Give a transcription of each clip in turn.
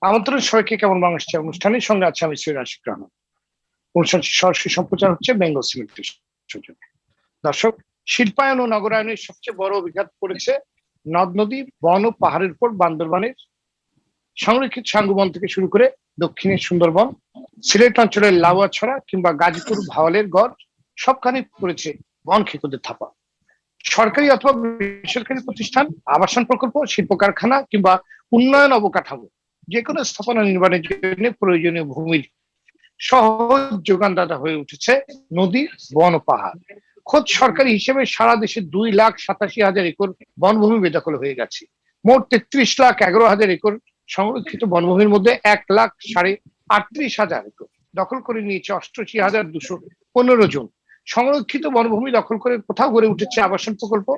আমন্ত্রণ সবাইকে কেমন বাংলাদেশ অনুষ্ঠানের সঙ্গে আছে আমি সৈয়দ আশিক রহমান। অনুষ্ঠানটি সরাসরি সম্প্রচার হচ্ছে বেঙ্গল সিমেন্টের সৌজন্যে। দর্শক, শিল্পায়ন ও নগরায়নের সবচেয়ে বড় অভিঘাত পড়েছে নদ নদী, বন ও পাহাড়ের উপর বান্দরবানের সংরক্ষিত সাঙ্গুবন থেকে শুরু করে দক্ষিণের সুন্দরবন, সিলেট অঞ্চলের লাউয়াছড়া কিংবা গাজীপুর ভাওয়ালের গড়, সবখানে পড়েছে বন খেকোদের থাপা। সরকারি অথবা বেসরকারি প্রতিষ্ঠান, আবাসন প্রকল্প, শিল্প কারখানা কিংবা উন্নয়ন অবকাঠামো যে কোনো স্থাপনা নির্মাণের জন্য প্রয়োজনীয় ভূমির সহজ যোগানদাতা হয়ে উঠেছে নদী, বন ও পাহাড়। খোদ সরকারি হিসেবে সারা দেশে 2,87,000 একর বনভূমি বেদখল হয়ে গেছে। মোট 33,11,000 একর সংরক্ষিত বনভূমির মধ্যে 1,38,000 একর দখল করে নিয়েছে 88,215 জন। সংরক্ষিত বনভূমি দখল করে কোথাও গড়ে উঠেছে আবাসন প্রকল্প,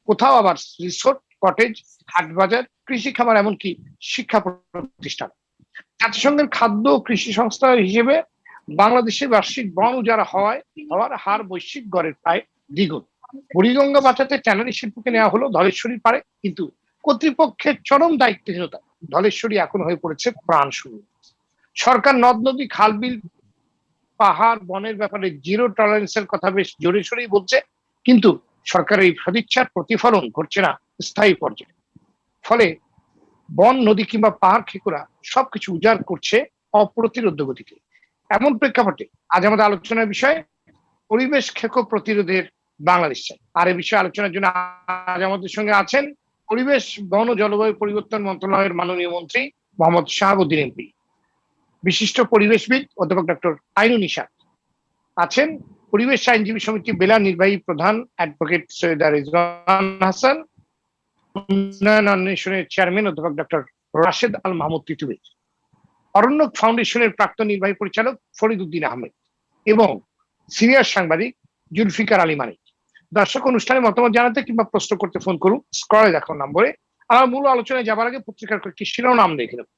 কোথাও আবার রিসোর্ট, কটেজ, হাট বাজার, কৃষি খামার, এমনকি শিক্ষা প্রতিষ্ঠান। জাতিসংঘের খাদ্য ও কৃষি সংস্থা হিসেবে বাংলাদেশের বার্ষিক বন উজাড় হওয়ার হার বৈশ্বিক গড়ের প্রায় দ্বিগুণ। বুড়িগঙ্গা বাঁচাতে ট্যানারি শিল্পকে নেওয়া হলো ধলেশ্বরীর পারে, কিন্তু কর্তৃপক্ষের চরম দায়িত্বহীনতা ধলেশ্বরী এখন হয়ে পড়েছে প্রাণ শূন্য। সরকার নদ নদী, খাল বিল, পাহাড়, বনের ব্যাপারে জিরো টলারেন্সের কথা বেশ জোরে সোরেই বলছে, কিন্তু সরকারের এই সদিচ্ছার প্রতিফলন ঘটছে না স্থায়ী পর্যায়ে। ফলে বন, নদী কিংবা পাহাড় খেকুরা সবকিছু উজাড় করছে অপ্রতিরোধ্য গতিতে। এমন প্রেক্ষাপটে আজ আমাদের আলোচনার বিষয় পরিবেশ খেকো প্রতিরোধের বাংলাদেশ চাই। আর এই বিষয়ে আলোচনার জন্য আজ আমাদের সঙ্গে আছেন পরিবেশ, বন ও জলবায়ু পরিবর্তন মন্ত্রণালয়ের মাননীয় মন্ত্রী মোহাম্মদ শাহাবুদ্দিন এমপি, বিশিষ্ট পরিবেশবিদ অধ্যাপক ডক্টর আইনুন নিশাত, আছেন পরিবেশ আইনজীবী সমিতি বেলা নির্বাহী প্রধান অ্যাডভোকেট সৈয়দা রিজওয়ান হাসান, উন্নয়ন অন্বেষণের চেয়ারম্যান অধ্যাপক ডক্টর রাশেদ আল মাহমুদ তিতুমির, অরণ্যক ফাউন্ডেশনের প্রাক্তন নির্বাহী পরিচালক ফরিদ উদ্দিন আহমেদ এবং সিনিয়র সাংবাদিক জুলফিকার আলী মানিক। দর্শক, অনুষ্ঠানে মতামত জানাতে কিংবা প্রশ্ন করতে ফোন করুন স্ক্রলে দেখানো নম্বরে। আমার মূল আলোচনায় যাবার আগে পত্রিকার কয়েকটি শিরোনাম দেখে নেব।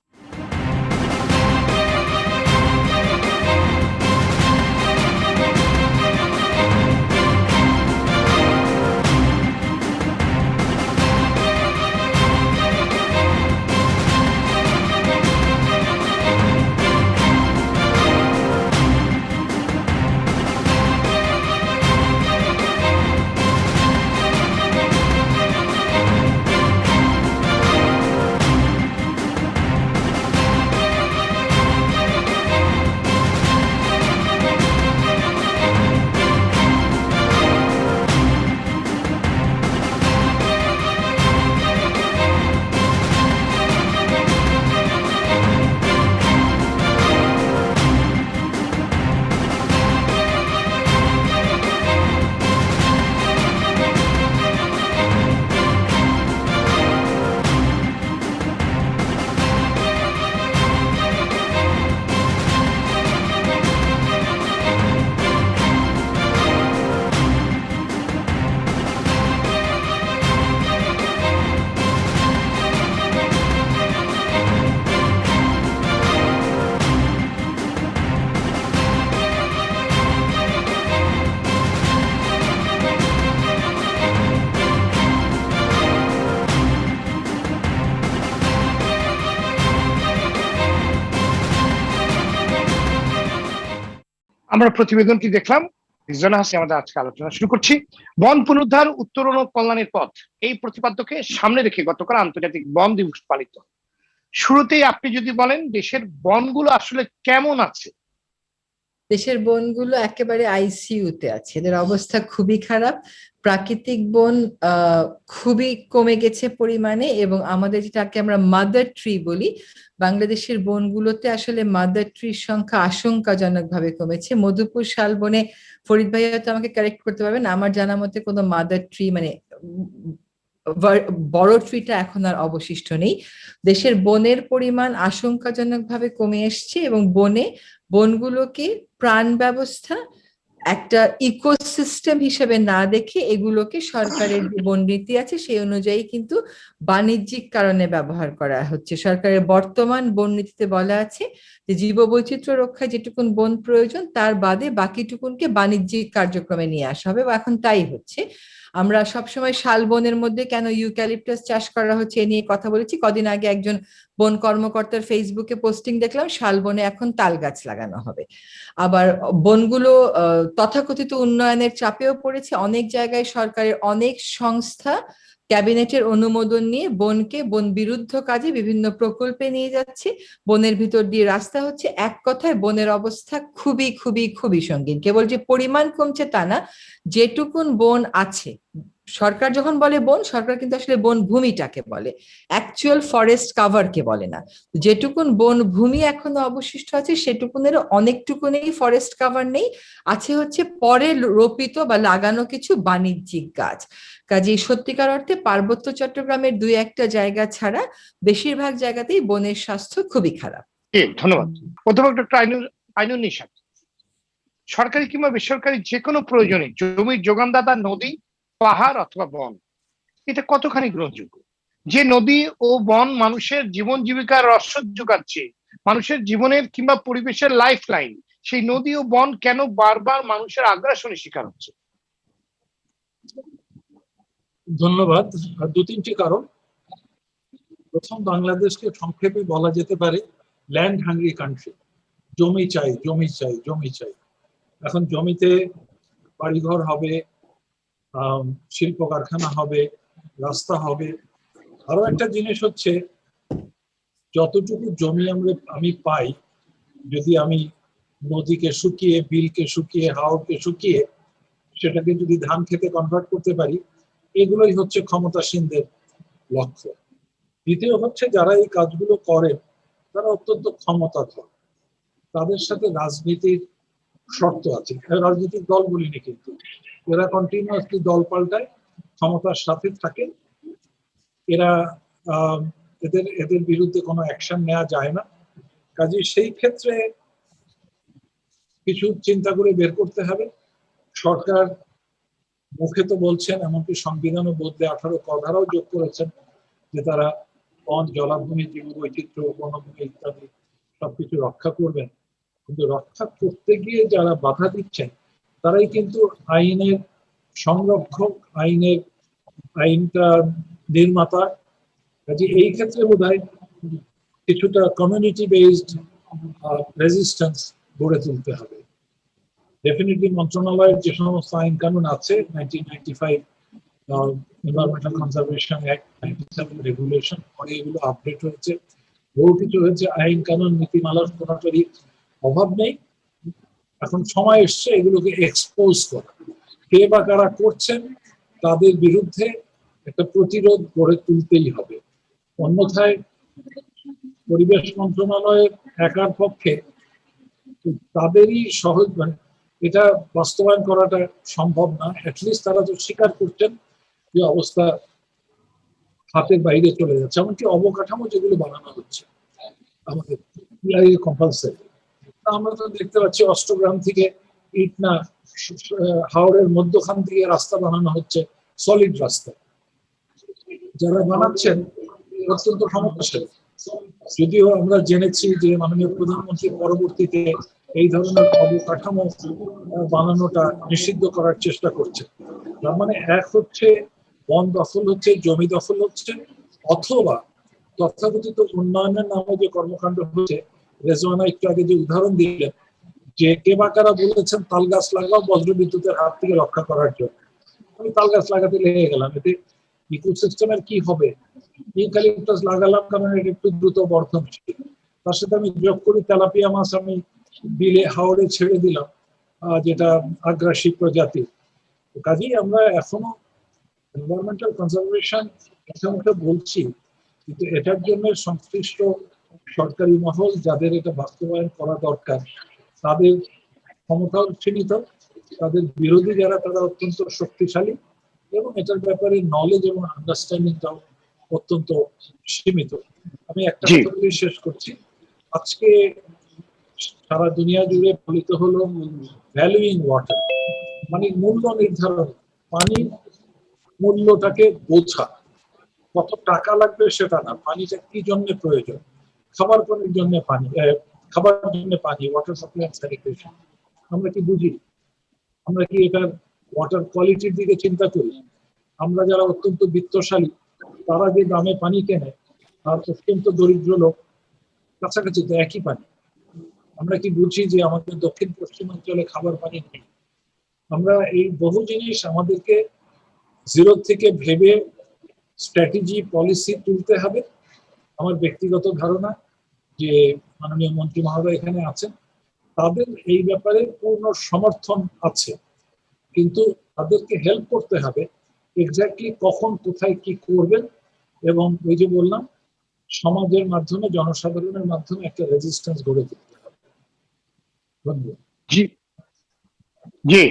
আমরা প্রতিবেদনটি দেখলাম, রিজওয়ান হাসান। আমাদের আজকে আলোচনা শুরু করছি। বন পুনরুদ্ধার, উত্তরণ ও কল্যাণের পথ, এই প্রতিপাদ্যকে সামনে রেখে গতকাল আন্তর্জাতিক বন দিবস পালিত। শুরুতেই আপনি যদি বলেন দেশের বনগুলো আসলে কেমন আছে? দেশের বনগুলো একেবারে আইসিইউতে আছে, এদের অবস্থা খুবই খারাপ। প্রাকৃতিক বন খুবই কমে গেছে পরিমাণে, এবং আমাদের যেটাকে আমরা মাদার ট্রি বলি, বাংলাদেশের বনগুলোতে আসলে মাদার ট্রির সংখ্যা আশঙ্কাজনক ভাবে কমেছে। মধুপুর শালবনে, ফরিদ ভাই হয়তো আমাকে কারেক্ট করতে পারবেন, আমার জানা মতে কোনো মাদার ট্রি মানে বড় ট্রিটা এখন আর অবশিষ্ট নেই। দেশের বনের পরিমাণ আশঙ্কাজনক ভাবে কমে এসছে, এবং বনগুলোকে প্রাণ ব্যবস্থা, একটা ইকোসিস্টেম হিসেবে না দেখে এগুলোকে সরকারের যে বন নীতি আছে সেই অনুযায়ী কিন্তু বাণিজ্যিক কারণে ব্যবহার করা হচ্ছে। সরকারের বর্তমান বন নীতিতে বলা আছে যে জীববৈচিত্র্য রক্ষায় যেটুকুন বন প্রয়োজন তার বাদে বাকিটুকুনকে বাণিজ্যিক কার্যক্রমে নিয়ে আসা হবে, বা এখন তাই হচ্ছে। আমরা সবসময় শালবনের মধ্যে কেন ইউক্যালিপটাস চাষ করা হচ্ছে এ নিয়ে কথা বলেছি। কদিন আগে একজন বন কর্মকর্তার ফেসবুকে পোস্টিং দেখলাম শালবনে এখন তাল গাছ লাগানো হবে। আবার বনগুলো তথাকথিত উন্নয়নের চাপেও পড়েছে। অনেক জায়গায় সরকারের অনেক সংস্থা ক্যাবিনেটের অনুমোদন নিয়ে বনকে বন বিরুদ্ধ কাজে বিভিন্ন প্রকল্পে নিয়ে যাচ্ছে, বনের ভিতর দিয়ে রাস্তা হচ্ছে। এক কথায় বনের অবস্থা খুবই খুবই খুবই সঙ্গীন। কেবল যে পরিমাণ কমছে তা না, যেটুকুন বন আছে, সরকার যখন বলে বন, সরকার কিন্তু আসলে বন ভূমিটাকে বলে, অ্যাকচুয়াল ফরেস্ট কাভারকে বলে না। যেটুকুন বন ভূমি এখনো অবশিষ্ট আছে সেটুকুনেরও অনেকটুকুনি ফরেস্ট কাভার নেই, আছে হচ্ছে পরে রোপিত বা লাগানো কিছু বাণিজ্যিক গাছ। কাজেই সত্যিকার অর্থে পার্বত্য চট্টগ্রামের দুই একটা জায়গা ছাড়া বেশিরভাগ জায়গাতেই বনের স্বাস্থ্য খুবই খারাপ। ধন্যবাদ। অধ্যাপক ডক্টর আইনুন নিশাত, সরকারি কিংবা বেসরকারি যে কোনো প্রয়োজনে জমির যোগানদাতা নদী, পাহাড় অথবা বন, এটা কতখানি গ্রহণযোগ্য? যে নদী ও বন মানুষের জীবন জীবিকার রসদ যোগাচ্ছে, মানুষের জীবনের কিংবা পরিবেশের লাইফ লাইন, সেই নদী ও বন কেন বারবার মানুষের আগ্রাসনের শিকার হচ্ছে? ধন্যবাদ। দু তিনটি কারণ। প্রথম, বাংলাদেশকে সংক্ষেপে বলা যেতে পারে ল্যান্ড হাংরি কান্ট্রি। জমি চাই, জমি চাই, জমি চাই। এখন জমিতে বাড়িঘর হবে, শিল্প কারখানা হবে, রাস্তা হবে। আরো একটা জিনিস হচ্ছে, যতটুকু জমি আমি পাই, যদি আমি নদীকে শুকিয়ে, বিলকে শুকিয়ে, হাওরকে শুকিয়ে সেটাকে যদি ধান খেতে কনভার্ট করতে পারি, এগুলোই হচ্ছে ক্ষমতাসীনদের লক্ষ্য। দ্বিতীয় হচ্ছে, যারা এই কাজগুলো করেন তারা অত্যন্ত ক্ষমতাধর, তাদের সাথে রাজনীতির শর্ত আছে। রাজনৈতিক দল বলিনি, কিন্তু এরা কন্টিনিউয়াসলি দল পাল্টায়, ক্ষমতার সাথে থাকে। এরা এদের বিরুদ্ধে কোনো অ্যাকশন নেওয়া যায় না। কাজে সেই ক্ষেত্রে কিছু চিন্তা করে বের করতে হবে। সরকার মুখে তো বলছেন, এমনকি সংবিধানও বদলে 18 ক ধারাও যোগ করেছেন যে তারা বন, জলাভূমি, জীববৈচিত্র্য, বনভূমি ইত্যাদি সবকিছু রক্ষা করবেন। কিন্তু রক্ষা করতে গিয়ে যারা বাধা দিচ্ছেন তারাই কিন্তু আইনের সংরক্ষক, আইনটা নির্মাতা। কাজে এই ক্ষেত্রে বোধহয় কিছুটা কমিউনিটি বেসড রেজিস্ট্যান্স গড়ে তুলতে হবে। ডেফিনেটলি মন্ত্রণালয়ের যে সমস্ত আইন কানুন আছে, 1995 এনভায়রনমেন্টাল কনজারভেশন অ্যাক্ট, 97 রেগুলেশন, পরে এগুলো আপডেট হয়েছে, বহু কিছু হয়েছে। আইন কানুন নীতিমালার কোনোটারই অভাব নেই। এখন সময় এসছে এগুলোকে এক্সপোজ করা। কে বা কারা করছেন তাদের বিরুদ্ধে একটা প্রতিরোধ গড়ে তুলতেই হবে। অন্যথায় পরিবেশ মন্ত্রণালয়ের একার পক্ষে তাদেরই সহজ, এটা বাস্তবায়ন করাটা সম্ভব না। অ্যাটলিস্ট তারা তো স্বীকার করছেন যে অবস্থা হাতের বাইরে চলে যাচ্ছে। এমনকি অবকাঠামো যেগুলো বানানো হচ্ছে আমাদের কম্পালসারি, আমরা তো দেখতে পাচ্ছি অষ্টগ্রাম থেকে ইট না, হাওড়ের মধ্যখান থেকে রাস্তা বানানো হচ্ছে, সলিড রাস্তা। যারা বানাচ্ছেন অত্যন্ত ক্ষমতাশালী। যদিও আমরা জেনেছি যে মাননীয় প্রধানমন্ত্রী পরবর্তীতে এই ধরনের অবকাঠামো বানানোটা নিষিদ্ধ করার চেষ্টা করছে। তার মানে এক হচ্ছে বন দখল হচ্ছে, জমি দখল হচ্ছে, অথবা তথাকথিত উন্নয়নের নামে যে কর্মকাণ্ড হচ্ছে। রেজওয়ানা একটু আগে যে উদাহরণ দিলেন যে কে বা কারা বলেছেন তাল গাছ লাগাও বজ্রবিদ্যুতের হাত থেকে রক্ষা করার জন্য, আমি তাল গাছ লাগাতে লেগে গেলাম। এতে ইকোসিস্টেমের কি হবে? ইউক্যালিপটাস লাগালাম কারণ এটা একটু দ্রুত বর্ধনশীল, তার সাথে আমি যোগ করি তেলাপিয়া মাছ, আমি বিলে হাওড়ে ছেড়ে দিলাম, যেটা আগ্রাসী প্রজাতি। কাজেই আমরা এখনো এনভায়রনমেন্টাল কনজারভেশন কথা বলছি, কিন্তু এটার জন্য সংশ্লিষ্ট সরকারি মহল, যাদের এটা বাস্তবায়ন করা দরকার, তাদের ক্ষমতাও সীমিত, তাদের বিরোধী যারা তারা অত্যন্ত শক্তিশালী, এবং এটার ব্যাপারে নলেজ এবং আন্ডারস্ট্যান্ডিংটাও অত্যন্ত সীমিত। আমি একটা কথা বলে শেষ করছি। আজকে সারা দুনিয়া জুড়ে পালিত হলো ভ্যালুইং ওয়াটার, মানে মূল্য নির্ধারণ, পানির মূল্যটাকে বোঝা। কত টাকা লাগবে সেটা না, পানিটা কি জন্য প্রয়োজন। খাবার পানির জন্য পানি, খাবার জন্য পানি, ওয়াটার সাপ্লাই এন্ড স্যানিটেশন। আমরা কি বুঝি? আমরা কি এটার ওয়াটার কোয়ালিটির দিকে চিন্তা করি? আমরা যারা অত্যন্ত বিত্তশালী তারা যে দামে পানি কেনে আর অত্যন্ত দরিদ্র লোক কাছাকাছি তো একই পানি। আমরা কি বুঝি যে আমাদের দক্ষিণ পশ্চিমাঞ্চলে খাবার পানি নেই? আমরা এই বহু জিনিস আমাদেরকে জিরো থেকে ভেবে স্ট্র্যাটেজি পলিসি তুলতে হবে। আমার ব্যক্তিগত ধারণা যে মাননীয় মন্ত্রী মহোদয় এখানে আছেন, তাদের এই ব্যাপারে পূর্ণ সমর্থন আছে, কিন্তু তাদেরকে হেল্প করতে হবে এক্স্যাক্টলি কখন কোথায় কি করবেন। এবং ওই যে বললাম, সমাজের মাধ্যমে জনসাধারণের মাধ্যমে একটা রেজিস্ট্যান্স গড়ে তুলতে হবে। ধন্যবাদ। জি জি,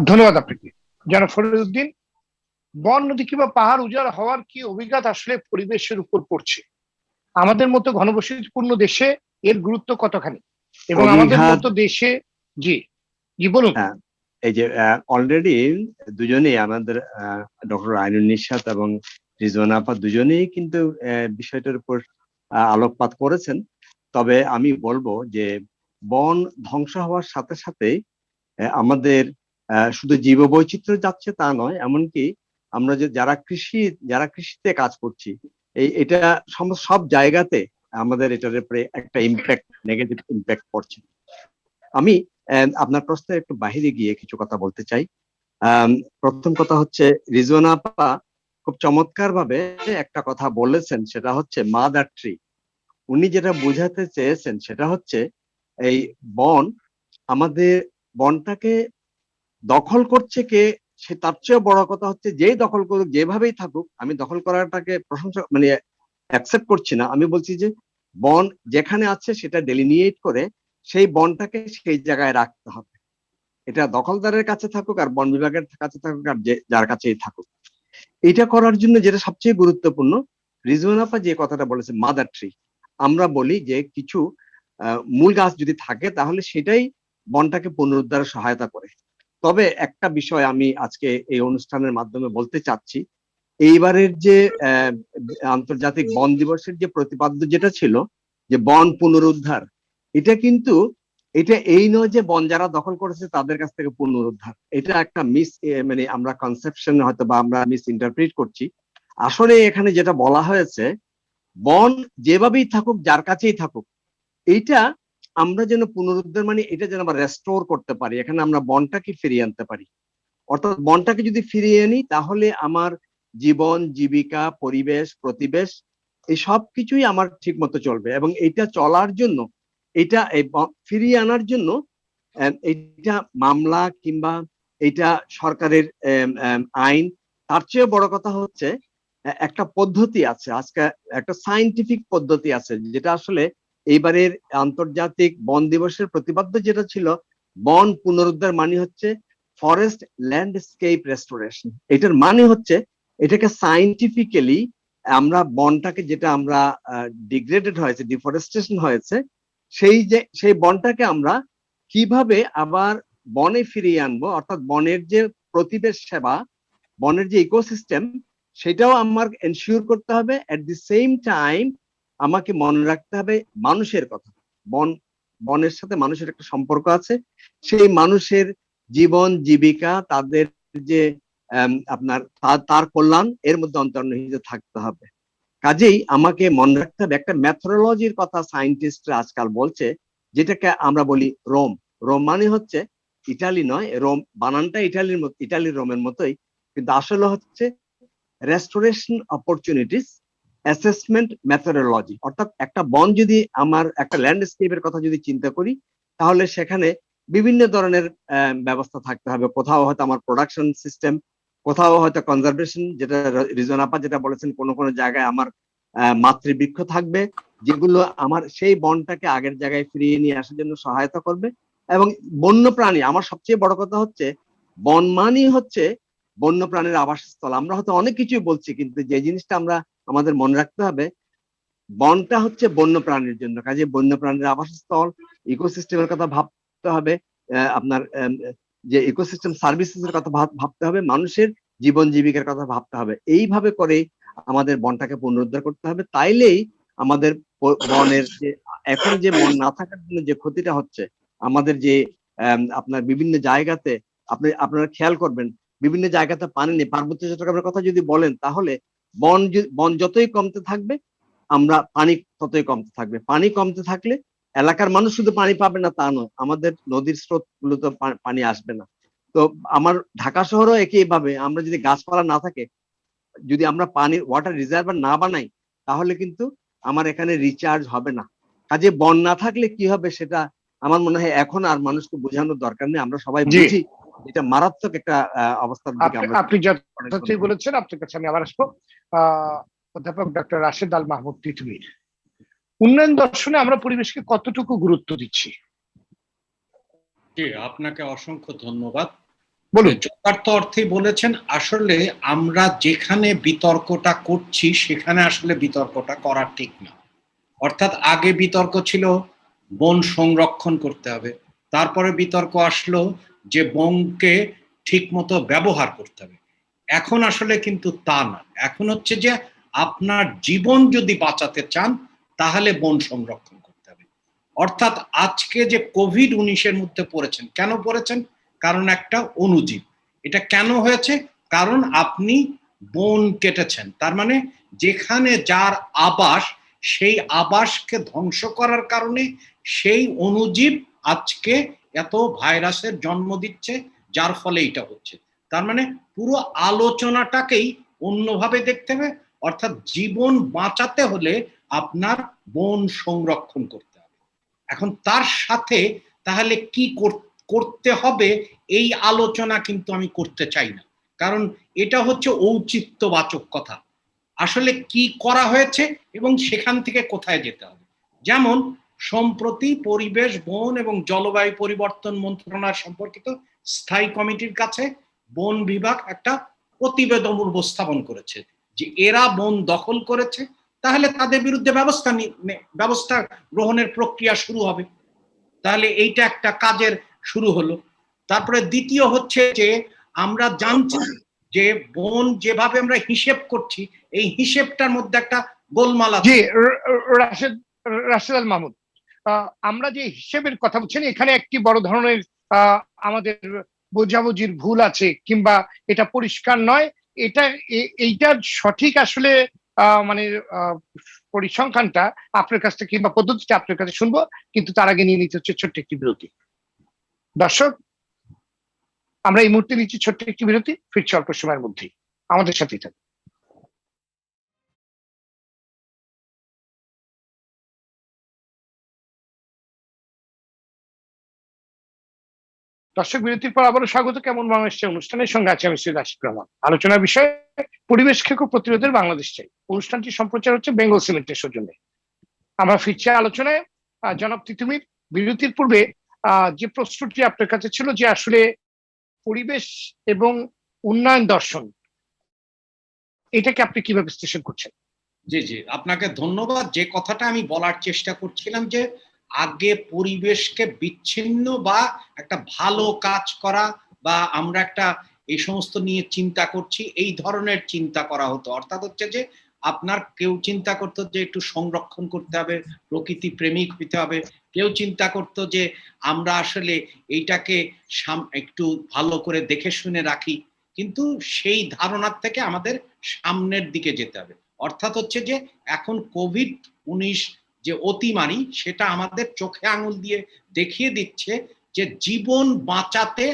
ধন্যবাদ আপনাকে জনাব ফরিদউদ্দিন। বন, নদী কিংবা পাহাড় উজাড় হওয়ার কি অভিঘাত আসলে পরিবেশের উপর পড়ছে? আমাদের মতো ঘনবসতিপূর্ণ দেশে এর গুরুত্ব কতখানি, এবং আমাদের মতো দেশে? জি জি বলুন। এই যে অলরেডি দুজনেই আমাদের ডক্টর আইনুন নিশাত এবং রিজওয়ানা আপা দুজনেই কিন্তু বিষয়টার উপর আলোকপাত করেছেন। তবে আমি বলবো যে বন ধ্বংস হওয়ার সাথে সাথে আমাদের শুধু জীববৈচিত্র্য যাচ্ছে তা নয়, এমনকি আমরা যে যারা কৃষিতে কাজ করছি, এটা সব জায়গাতে আমাদের এটার উপরে একটা ইম্প্যাক্ট, নেগেটিভ ইম্প্যাক্ট পড়ছে। আমি আপনার প্রশ্নের একটু বাহিরে গিয়ে কিছু কথা বলতে চাই। প্রথম কথা হচ্ছে, রিজওয়ানা আপা খুব চমৎকার ভাবে একটা কথা বলেছেন, সেটা হচ্ছে মাদার ট্রি। উনি যেটা বোঝাতে চেয়েছেন সেটা হচ্ছে এই বন, আমাদের বনটাকে দখল করছে কে, সে তার চেয়ে বড় কথা হচ্ছে যেই দখল করুক, যেভাবেই থাকুক, আমি দখল করাটাকে প্রশংসা মানে অ্যাকসেপ্ট করছি না। আমি বলছি যে বন যেখানে আছে সেটা ডেলিনিয়েট করে সেই বনটাকে সেই জায়গায় রাখতে হবে। এটা দখলদারের কাছে থাকুক আর বন বিভাগের কাছে থাকুক আর যার কাছেই থাকুক, এটা করার জন্য যেটা সবচেয়ে গুরুত্বপূর্ণ, রিজওয়ানা আপা যে কথাটা বলেছে মাদার ট্রি, আমরা বলি যে কিছু মূল গাছ যদি থাকে তাহলে সেটাই বনটাকে পুনরুদ্ধারে সহায়তা করে। তবে একটা বিষয় আমি আজকে এই অনুষ্ঠানের মাধ্যমে বলতে চাচ্ছি, এইবারের যে আন্তর্জাতিক বন দিবসের যে প্রতিপাদ্য যেটা ছিল যে বন পুনরুদ্ধার, এটা কিন্তু এটা এই নয় যে বন যারা দখল করেছে তাদের কাছ থেকে পুনরুদ্ধার। এটা একটা মানে আমরা কনসেপশন হয়তো বা আমরা মিস ইন্টারপ্রিট করছি। আসলে এখানে যেটা বলা হয়েছে, বন যেভাবেই থাকুক, যার কাছেই থাকুক, এইটা আমরা যেন পুনরুদ্ধার মানে এটা যেন আমরা রেস্টোর করতে পারি, এখানে আমরা বনটাকে ফিরিয়ে আনতে পারি। অর্থাৎ বনটাকে যদি ফিরিয়ে আনি তাহলে আমার জীবন, জীবিকা, পরিবেশ, প্রতিবেশ এই সব কিছুই আমার ঠিক মতো চলবে। এবং এটা চলার জন্য, এটা ফিরিয়ে আনার জন্য এইটা মামলা কিংবা এটা সরকারের আইন, তার চেয়ে বড় কথা হচ্ছে একটা পদ্ধতি আছে, আজকে একটা সায়েন্টিফিক পদ্ধতি আছে, যেটা আসলে এইবারের আন্তর্জাতিক বন দিবসের প্রতিপাদ্য যেটা ছিল, বন পুনরুদ্ধার মানে হচ্ছে ফরেস্ট ল্যান্ডস্কেপ রেস্টোরেশন। এটার মানে হচ্ছে এটাকে সায়েন্টিফিক্যালি আমরা বনটাকে, যেটা আমরা ডিগ্রেডেড হয়েছে, ডিফরেস্টেশন হয়েছে, সেই বনটাকে আমরা কিভাবে আবার বনে ফিরিয়ে আনবো, অর্থাৎ বনের যে প্রতিবেশ সেবা, বনের যে ইকোসিস্টেম, সেটাও আমার এনশিওর করতে হবে। এট দি সেম টাইম আমাকে মনে রাখতে হবে মানুষের কথা। বনের সাথে মানুষের একটা সম্পর্ক আছে, সেই মানুষের জীবন, জীবিকা, তাদের যে আপনার তার কল্যাণ এর মধ্যে অন্তর্নিহিত থাকতে হবে। কাজেই আমাকে মনে রাখতে হবে একটা মেথোডোলজির কথা সায়েন্টিস্টরা আজকাল বলছে, যেটাকে আমরা বলি রোম। রোম মানে হচ্ছে ইটালি নয়, রোম বানানটা ইটালির রোমের মতোই, কিন্তু আসলে হচ্ছে রেস্টোরেশন অপরচুনিটিস অ্যাসেসমেন্ট মেথোডোলজি। অর্থাৎ একটা বন যদি আমার একটা ল্যান্ডস্কেপের কথা যদি চিন্তা করি, তাহলে সেখানে বিভিন্ন ধরনের ব্যবস্থা থাকতে হবে। কোথাও হয়তো আমার প্রোডাকশন সিস্টেম, কোথাও হয়তো কনজারভেশন, যেটা রিজওয়ানা আপা যেটা বলেছেন, কোনো কোনো জায়গায় আমার মাতৃবৃক্ষ থাকবে, যেগুলো আমার সেই বনটাকে আগের জায়গায় ফিরিয়ে নিয়ে আসার জন্য সহায়তা করবে। এবং বন্য প্রাণী, আমার সবচেয়ে বড় কথা হচ্ছে বন মানেই হচ্ছে বন্য প্রাণীর আবাসস্থল। আমরা হয়তো অনেক কিছুই বলছি, কিন্তু যে জিনিসটা আমরা আমাদের মনে রাখতে হবে, বনটা হচ্ছে বন্য প্রাণীর জন্য। কাজে বন্য প্রাণীর আবাসস্থল, ইকোসিস্টেমের কথা ভাবতে হবে, আপনার যে ইকোসিস্টেম সার্ভিসেস এর কথা ভাবতে হবে, মানুষের জীবন জীবিকার কথা ভাবতে হবে। এইভাবে করে আমাদের বনটাকে পুনরুদ্ধার করতে হবে। তাইলেই আমাদের বনের যে এখন যে বন না থাকার জন্য যে ক্ষতিটা হচ্ছে, আমাদের যে আপনার বিভিন্ন জায়গাতে আপনারা খেয়াল করবেন বিভিন্ন জায়গাতে পানি নেই। পার্বত্য চট্টগ্রামের কথা যদি বলেন তাহলে বন যতই কমতে থাকবে আমরা পানি ততই কমতে থাকবে। পানি কমতে থাকলে এলাকার মানুষ শুধু পানি পাবে না তা নয়, আমাদের নদীর স্রোত গুলোতে পানি আসবে না। তো আমার ঢাকা শহরও একইভাবে, আমরা যদি গাছপালা না থাকে, যদি আমরা ওয়াটার রিজার্ভার না বানাই, তাহলে কিন্তু আমার এখানে রিচার্জ হবে না। কাজে বন না থাকলে কি হবে সেটা আমার মনে হয় এখন আর মানুষকে বোঝানোর দরকার নেই, আমরা সবাই বুঝি এটা মারাত্মক একটা অবস্থার দিকে আমরা। আপনি যথার্থই বলেছেন। আপনার কাছে আমি আবার আসবো। অধ্যাপক ডক্টর রাশেদ আল মাহমুদ তিতুমীর, উন্নয়ন দর্শনে আমরা পরিবেশকে কতটুকু গুরুত্ব দিচ্ছি? জি, আপনাকে অসংখ্য ধন্যবাদ। বলুন। যথার্থ অর্থেই বলেছেন। আসলে আমরা যেখানে বিতর্কটা করছি সেখানে আসলে বিতর্কটা করা ঠিক না। অর্থাৎ আগে বিতর্ক ছিল বন সংরক্ষণ করতে হবে, তারপরে বিতর্ক আসলো যে বনকে ঠিক মতো ব্যবহার করতে হবে। এখন আসলে কিন্তু তা না, এখন হচ্ছে যে আপনার জীবন যদি বাঁচাতে চান তাহলে বন সংরক্ষণ করতে হবে। অর্থাৎ আজকে যে কোভিড-19 মধ্যে পড়েছেন, কেন পড়েছেন? কারণ একটা অণুজীব। এটা কেন হয়েছে? কারণ আপনি বন কেটেছেন। তার মানে যেখানে যার আবাস, সেই আবাসকে ধ্বংস করার কারণে সেই অণুজীব আজকে এত ভাইরাসের জন্ম দিচ্ছে, যার ফলে এটা হচ্ছে। তার মানে পুরো আলোচনাটাকেই অন্যভাবে দেখতে হবে। অর্থাৎ জীবন বাঁচাতে হলে আপনার বন সংরক্ষণ করতে হবে। এখন তার সাথে তাহলে কি করতে হবে এই আলোচনা কিন্তু আমি করতে চাই না, কারণ এটা হচ্ছে ঔচিত্যবাচক কথা। আসলে কি করা হয়েছে এবং সেখান থেকে কোথায় যেতে হবে। যেমন সম্প্রতি পরিবেশ, বন এবং জলবায়ু পরিবর্তন মন্ত্রণালয় সম্পর্কিত স্থায়ী কমিটির কাছে বন বিভাগ একটা প্রতিবেদন উপস্থাপন করেছে যে এরা বন দখল করেছে, তাহলে তাদের বিরুদ্ধে ব্যবস্থা গ্রহণের প্রক্রিয়া শুরু হবে। তাহলে এইটা একটা কাজের শুরু হলো। তারপরে দ্বিতীয় হচ্ছে যে আমরা জানছি যে বন যেভাবে আমরা হিসেব করছি, এই হিসেবটার মধ্যে একটা গোলমাল আছে। জি, রাশেদ আল মাহমুদ, আমরা যে হিসেবের কথা বলছেন, এখানে একটি বড় ধরনের আমাদের বোঝাবুঝির ভুল আছে, কিংবা এটা পরিষ্কার নয়। এইটার সঠিক আসলে মানে পরিসংখ্যানটা আপনার কাছ থেকে কিংবা পদ্ধতিটা আপনার কাছে শুনবো, কিন্তু তার আগে নিয়ে নিতে হচ্ছে ছোট্ট একটি বিরতি। দর্শক, আমরা এই মুহূর্তে নিচ্ছি ছোট্ট একটি বিরতি, ফিরছি অল্প সময়ের মধ্যেই, আমাদের সাথেই থাকুন। দর্শক, বিরতির পর আবারও স্বাগত কেমন বাংলাদেশ অনুষ্ঠানের সঙ্গে আছে আমি সৈয়দ আশিক রহমান। আলোচনার বিষয় পরিবেশ ক্ষেত্র প্রতিরোধের বাংলাদেশ চাই। অনুষ্ঠানটি সম্প্রচার হচ্ছে বেঙ্গল সিমেন্টের সৌজন্যে। আমরা ফিরছি আলোচনায়। জনাব তিতুমীর, বিরতির পূর্বে যে প্রশ্নটি আপনার কাছে ছিল যে আসলে পরিবেশ এবং উন্নয়ন দর্শন, এটাকে আপনি কিভাবে বিশ্লেষণ করছেন? জি জি, আপনাকে ধন্যবাদ। যে কথাটা আমি বলার চেষ্টা করছিলাম যে আগে পরিবেশকে বিচ্ছিন্ন বা একটা ভালো কাজ করা, বা আমরা একটা এই সমস্ত নিয়ে চিন্তা করছি, এই ধরনের চিন্তা করা হতো। অর্থাৎ হচ্ছে যে আপনার কেউ চিন্তা করতো যে একটু সংরক্ষণ করতে হবে, প্রকৃতি প্রেমিক হইতে হবে, কেউ চিন্তা করতো যে আমরা আসলে এইটাকে একটু ভালো করে দেখে শুনে রাখি। কিন্তু সেই ধারণার থেকে আমাদের সামনের দিকে যেতে হবে। অর্থাৎ হচ্ছে যে এখন কোভিড-19 যে অতিমারি, সেটা আমাদের চোখে আঙুল দিয়ে দেখিয়ে দিচ্ছে যে জীবন বাঁচাতে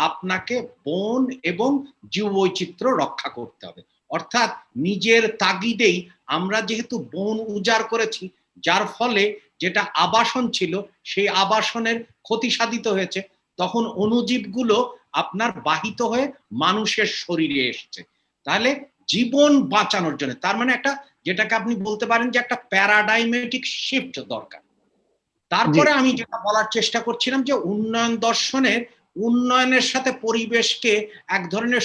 আপনাকে বন এবং জীববৈচিত্র্য রক্ষা করতে হবে। অর্থাৎ নিজের তাগিদেই আমরা যেহেতু বন উজাড় করেছি, যার ফলে যেটা আবাসন ছিল সেই আবাসনের ক্ষতি সাধিত হয়েছে, তখন অণুজীবগুলো আপনার বাহিত হয়ে মানুষের শরীরে এসেছে। তাহলে জীবন বাঁচানোর জন্য, তার মানে একটা, যেটাকে আপনি বলতে পারেন যে একটা প্যারাডাইমেটিক শিফট দরকার। তারপরে আমি যেটা বলার চেষ্টা করছিলাম যে উন্নয়নের সাথে পরিবেশকে এক ধরনের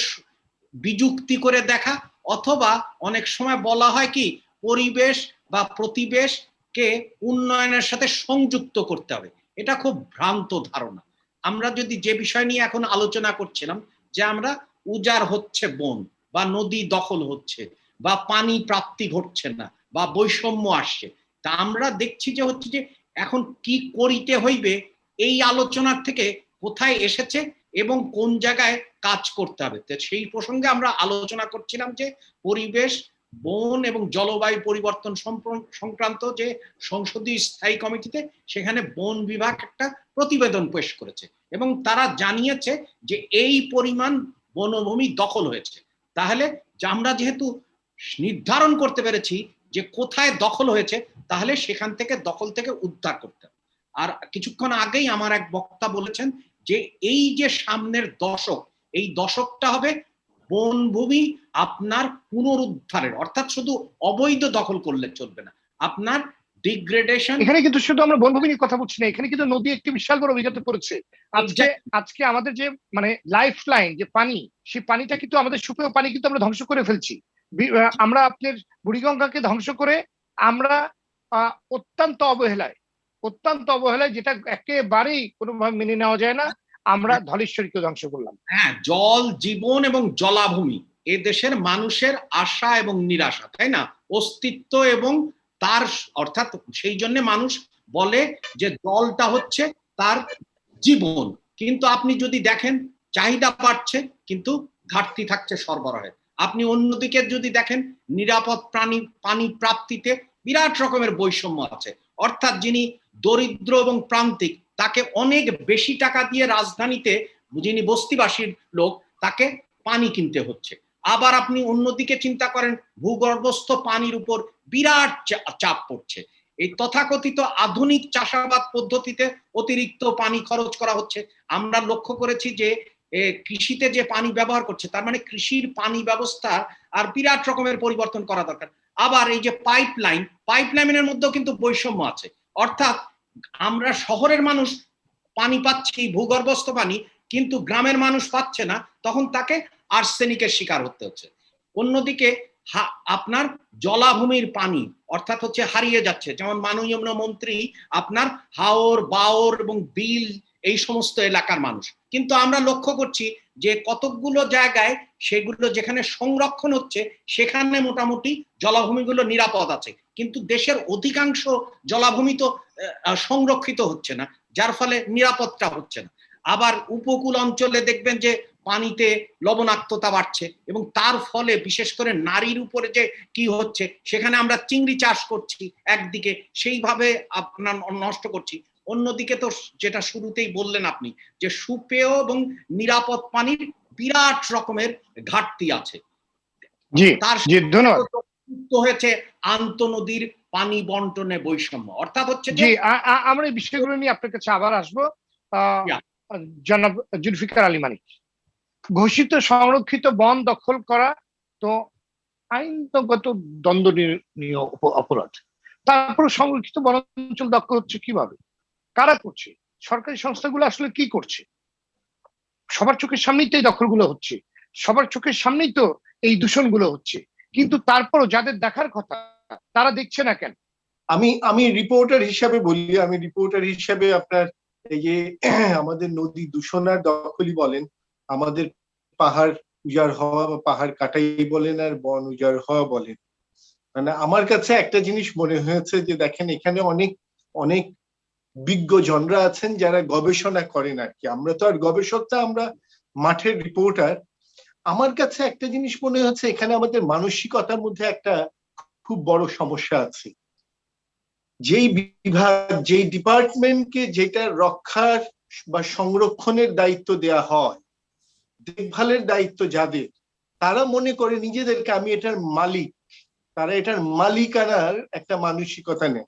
বিযুক্তি করে দেখা, অথবা অনেক সময় বলা হয় কি পরিবেশ বা প্রতিবেশকে উন্নয়নের সাথে সংযুক্ত করতে হবে। এটা খুব ভ্রান্ত ধারণা। আমরা যদি যে বিষয় নিয়ে এখন আলোচনা করছিলাম যে আমরা উজাড় হচ্ছে বন, বা নদী দখল হচ্ছে, বা পানি প্রাপ্তি ঘটছে না, বা বৈষম্য আসছে, তা আমরা দেখছি যে হচ্ছে যে এখন কি করিতে হইবে, এই আলোচনার থেকে কোথায় এসেছে এবং কোন জায়গায় কাজ করতে হবে। তো সেই প্রসঙ্গে আমরা আলোচনা করছিলাম যে পরিবেশ, বন এবং জলবায়ু পরিবর্তন সংক্রান্ত যে সংসদীয় স্থায়ী কমিটিতে, সেখানে বন বিভাগ একটা প্রতিবেদন পেশ করেছে এবং তারা জানিয়েছে যে এই পরিমাণ বনভূমি দখল হয়েছে। তাহলে আমরা যেহেতু নির্ধারণ করতে পেরেছি যে কোথায় দখল হয়েছে, তাহলে সেখান থেকে দখল থেকে উদ্ধার করতে হবে। আর কিছুক্ষণ আগেই আমার এক বক্তা বলেছেন যে এই যে সামনের দশক, এই দশকটা হবে বনভূমি আপনার পুনরুদ্ধারের, অর্থাৎ শুধু অবৈধ দখল করলে চলবে না, আপনার ডিগ্রেডেশন। এখানে কিন্তু শুধু আমরা বনভূমি নিয়ে কথা বলছি না, এখানে কিন্তু নদী একটি বিশাল বড় অভিজ্ঞতা পড়েছে। আজকে আমাদের যে মানে লাইফ লাইন যে পানি, সেই পানিটা কিন্তু আমাদের সুপেয় পানি কিন্তু আমরা ধ্বংস করে ফেলছি। আমরা আপনার বুড়িগঙ্গাকে ধ্বংস করে আমরা অত্যন্ত অবহেলায়, যেটা একেবারেই কোনোভাবে মেনে নেওয়া যায় না, আমরা ধলেশ্বরীকে ধ্বংস করলাম। হ্যাঁ, জল জীবন এবং জলাভূমি এ দেশের মানুষের আশা এবং নিরাশা, তাই না, অস্তিত্ব এবং তার, অর্থাৎ সেই জন্য মানুষ বলে যে জলটা হচ্ছে তার জীবন। কিন্তু আপনি যদি দেখেন চাহিদা বাড়ছে কিন্তু ঘাটতি থাকছে সরবরাহে। আপনি অন্যদিকে যদি দেখেন নিরাপদ পানি প্রাপ্তিতে বিরাট রকমের বৈষম্য আছে, অর্থাৎ যিনি দরিদ্র এবং প্রান্তিক তাকে অনেক বেশি টাকা দিয়ে রাজধানীতে, যিনি বস্তিবাসীর লোক, তাকে পানি কিনতে হচ্ছে। আবার আপনি অন্যদিকে চিন্তা করেন ভূগর্ভস্থ পানির উপর বিরাট চাপ পড়ছে। এই তথাকথিত আধুনিক চাষাবাদ পদ্ধতিতে অতিরিক্ত পানি খরচ করা হচ্ছে। আমরা লক্ষ্য করেছি যে কৃষিতে যে পানি ব্যবহার করছে, তার মানে কৃষির পানি ব্যবস্থা আর বিরাট রকমের পরিবর্তন করা দরকার। আবার এই যে পাইপলাইনের মধ্যেও কিন্তু বৈষম্য আছে, অর্থাৎ আমরা শহরের মানুষ পানি পাচ্ছি, ভূগর্ভস্থ পানি, কিন্তু গ্রামের মানুষ পাচ্ছে না, তখন তাকে আর্সেনিকের শিকার হতে হচ্ছে। অন্যদিকে আপনার জলাভূমির পানি অর্থাৎ হচ্ছে হারিয়ে যাচ্ছে, যেমন মাননীয় মন্ত্রী আপনার হাওর, বাওর এবং বিল এই সমস্ত এলাকার মানুষ। কিন্তু আমরা লক্ষ্য করছি যে কতকগুলো জায়গায় সেগুলো যেখানে সংরক্ষণ হচ্ছে সেখানে মোটামুটি জলাভূমিগুলো নিরাপদ আছে, কিন্তু দেশের অধিকাংশ জলাভূমি তো সংরক্ষিত হচ্ছে না, যার ফলে নিরাপদটা হচ্ছে না। আবার উপকূল অঞ্চলে দেখবেন যে পানিতে লবণাক্ততা বাড়ছে এবং তার ফলে বিশেষ করে নারীর উপরে যে কি হচ্ছে, সেখানে আমরা চিংড়ি চাষ করছি একদিকে, সেইভাবে আপনার নষ্ট করছি। অন্যদিকে তো যেটা শুরুতেই বললেন আপনি যে সুপেয় এবং নিরাপদ পানির বিরাট রকমের ঘাটতি আছে। তার ধন্যবাদ। হয়েছে আন্তঃনদীর পানি বন্টনে বৈষম্য, অর্থাৎ হচ্ছে যে আমরা এই বিষয়গুলো নিয়ে আপনার কাছে আবার আসবো। জনাব জুলফিকার আলী মানিক, ঘোষিত সংরক্ষিত বন দখল করা তো আইনগত দণ্ডনীয় অপরাধ, তারপর সংরক্ষিত বনাঞ্চল দখল হচ্ছে কিভাবে, কারা করছে, সরকারি সংস্থাগুলো আসলে কি করছে? সবার চোখের সামনেই তো এই দখলগুলো হচ্ছে, সবার চোখের সামনেই তো এই দূষণগুলো হচ্ছে, কিন্তু তারপরও যাদের দেখার কথা তারা দেখছে না কেন? আমি রিপোর্টার হিসাবে বলি, আমি রিপোর্টার হিসাবে আপনার এই যে আমাদের নদী দূষণ আর দখলই বলেন, আমাদের পাহাড় উজাড় হওয়া বা পাহাড় কাটাই বলেন আর বন উজাড় হওয়া বলেন, মানে আমার কাছে একটা জিনিস মনে হয়েছে যে দেখেন এখানে অনেক অনেক বিজ্ঞজনরা আছেন যারা গবেষণা করেন আর কি, আমরা তো আর গবেষকটা, আমরা মাঠের রিপোর্টার। আমার কাছে একটা জিনিস মনে হচ্ছে এখানে আমাদের মানসিকতার মধ্যে একটা খুব বড় সমস্যা আছে। যেই বিভাগ, যেই ডিপার্টমেন্টকে যেটা রক্ষার বা সংরক্ষণের দায়িত্ব দেয়া হয়, দেখভালের দায়িত্ব যাদের, তারা মনে করে নিজেদেরকে আমি এটার মালিক, তারা এটার মালিকানার একটা মানসিকতা নেই।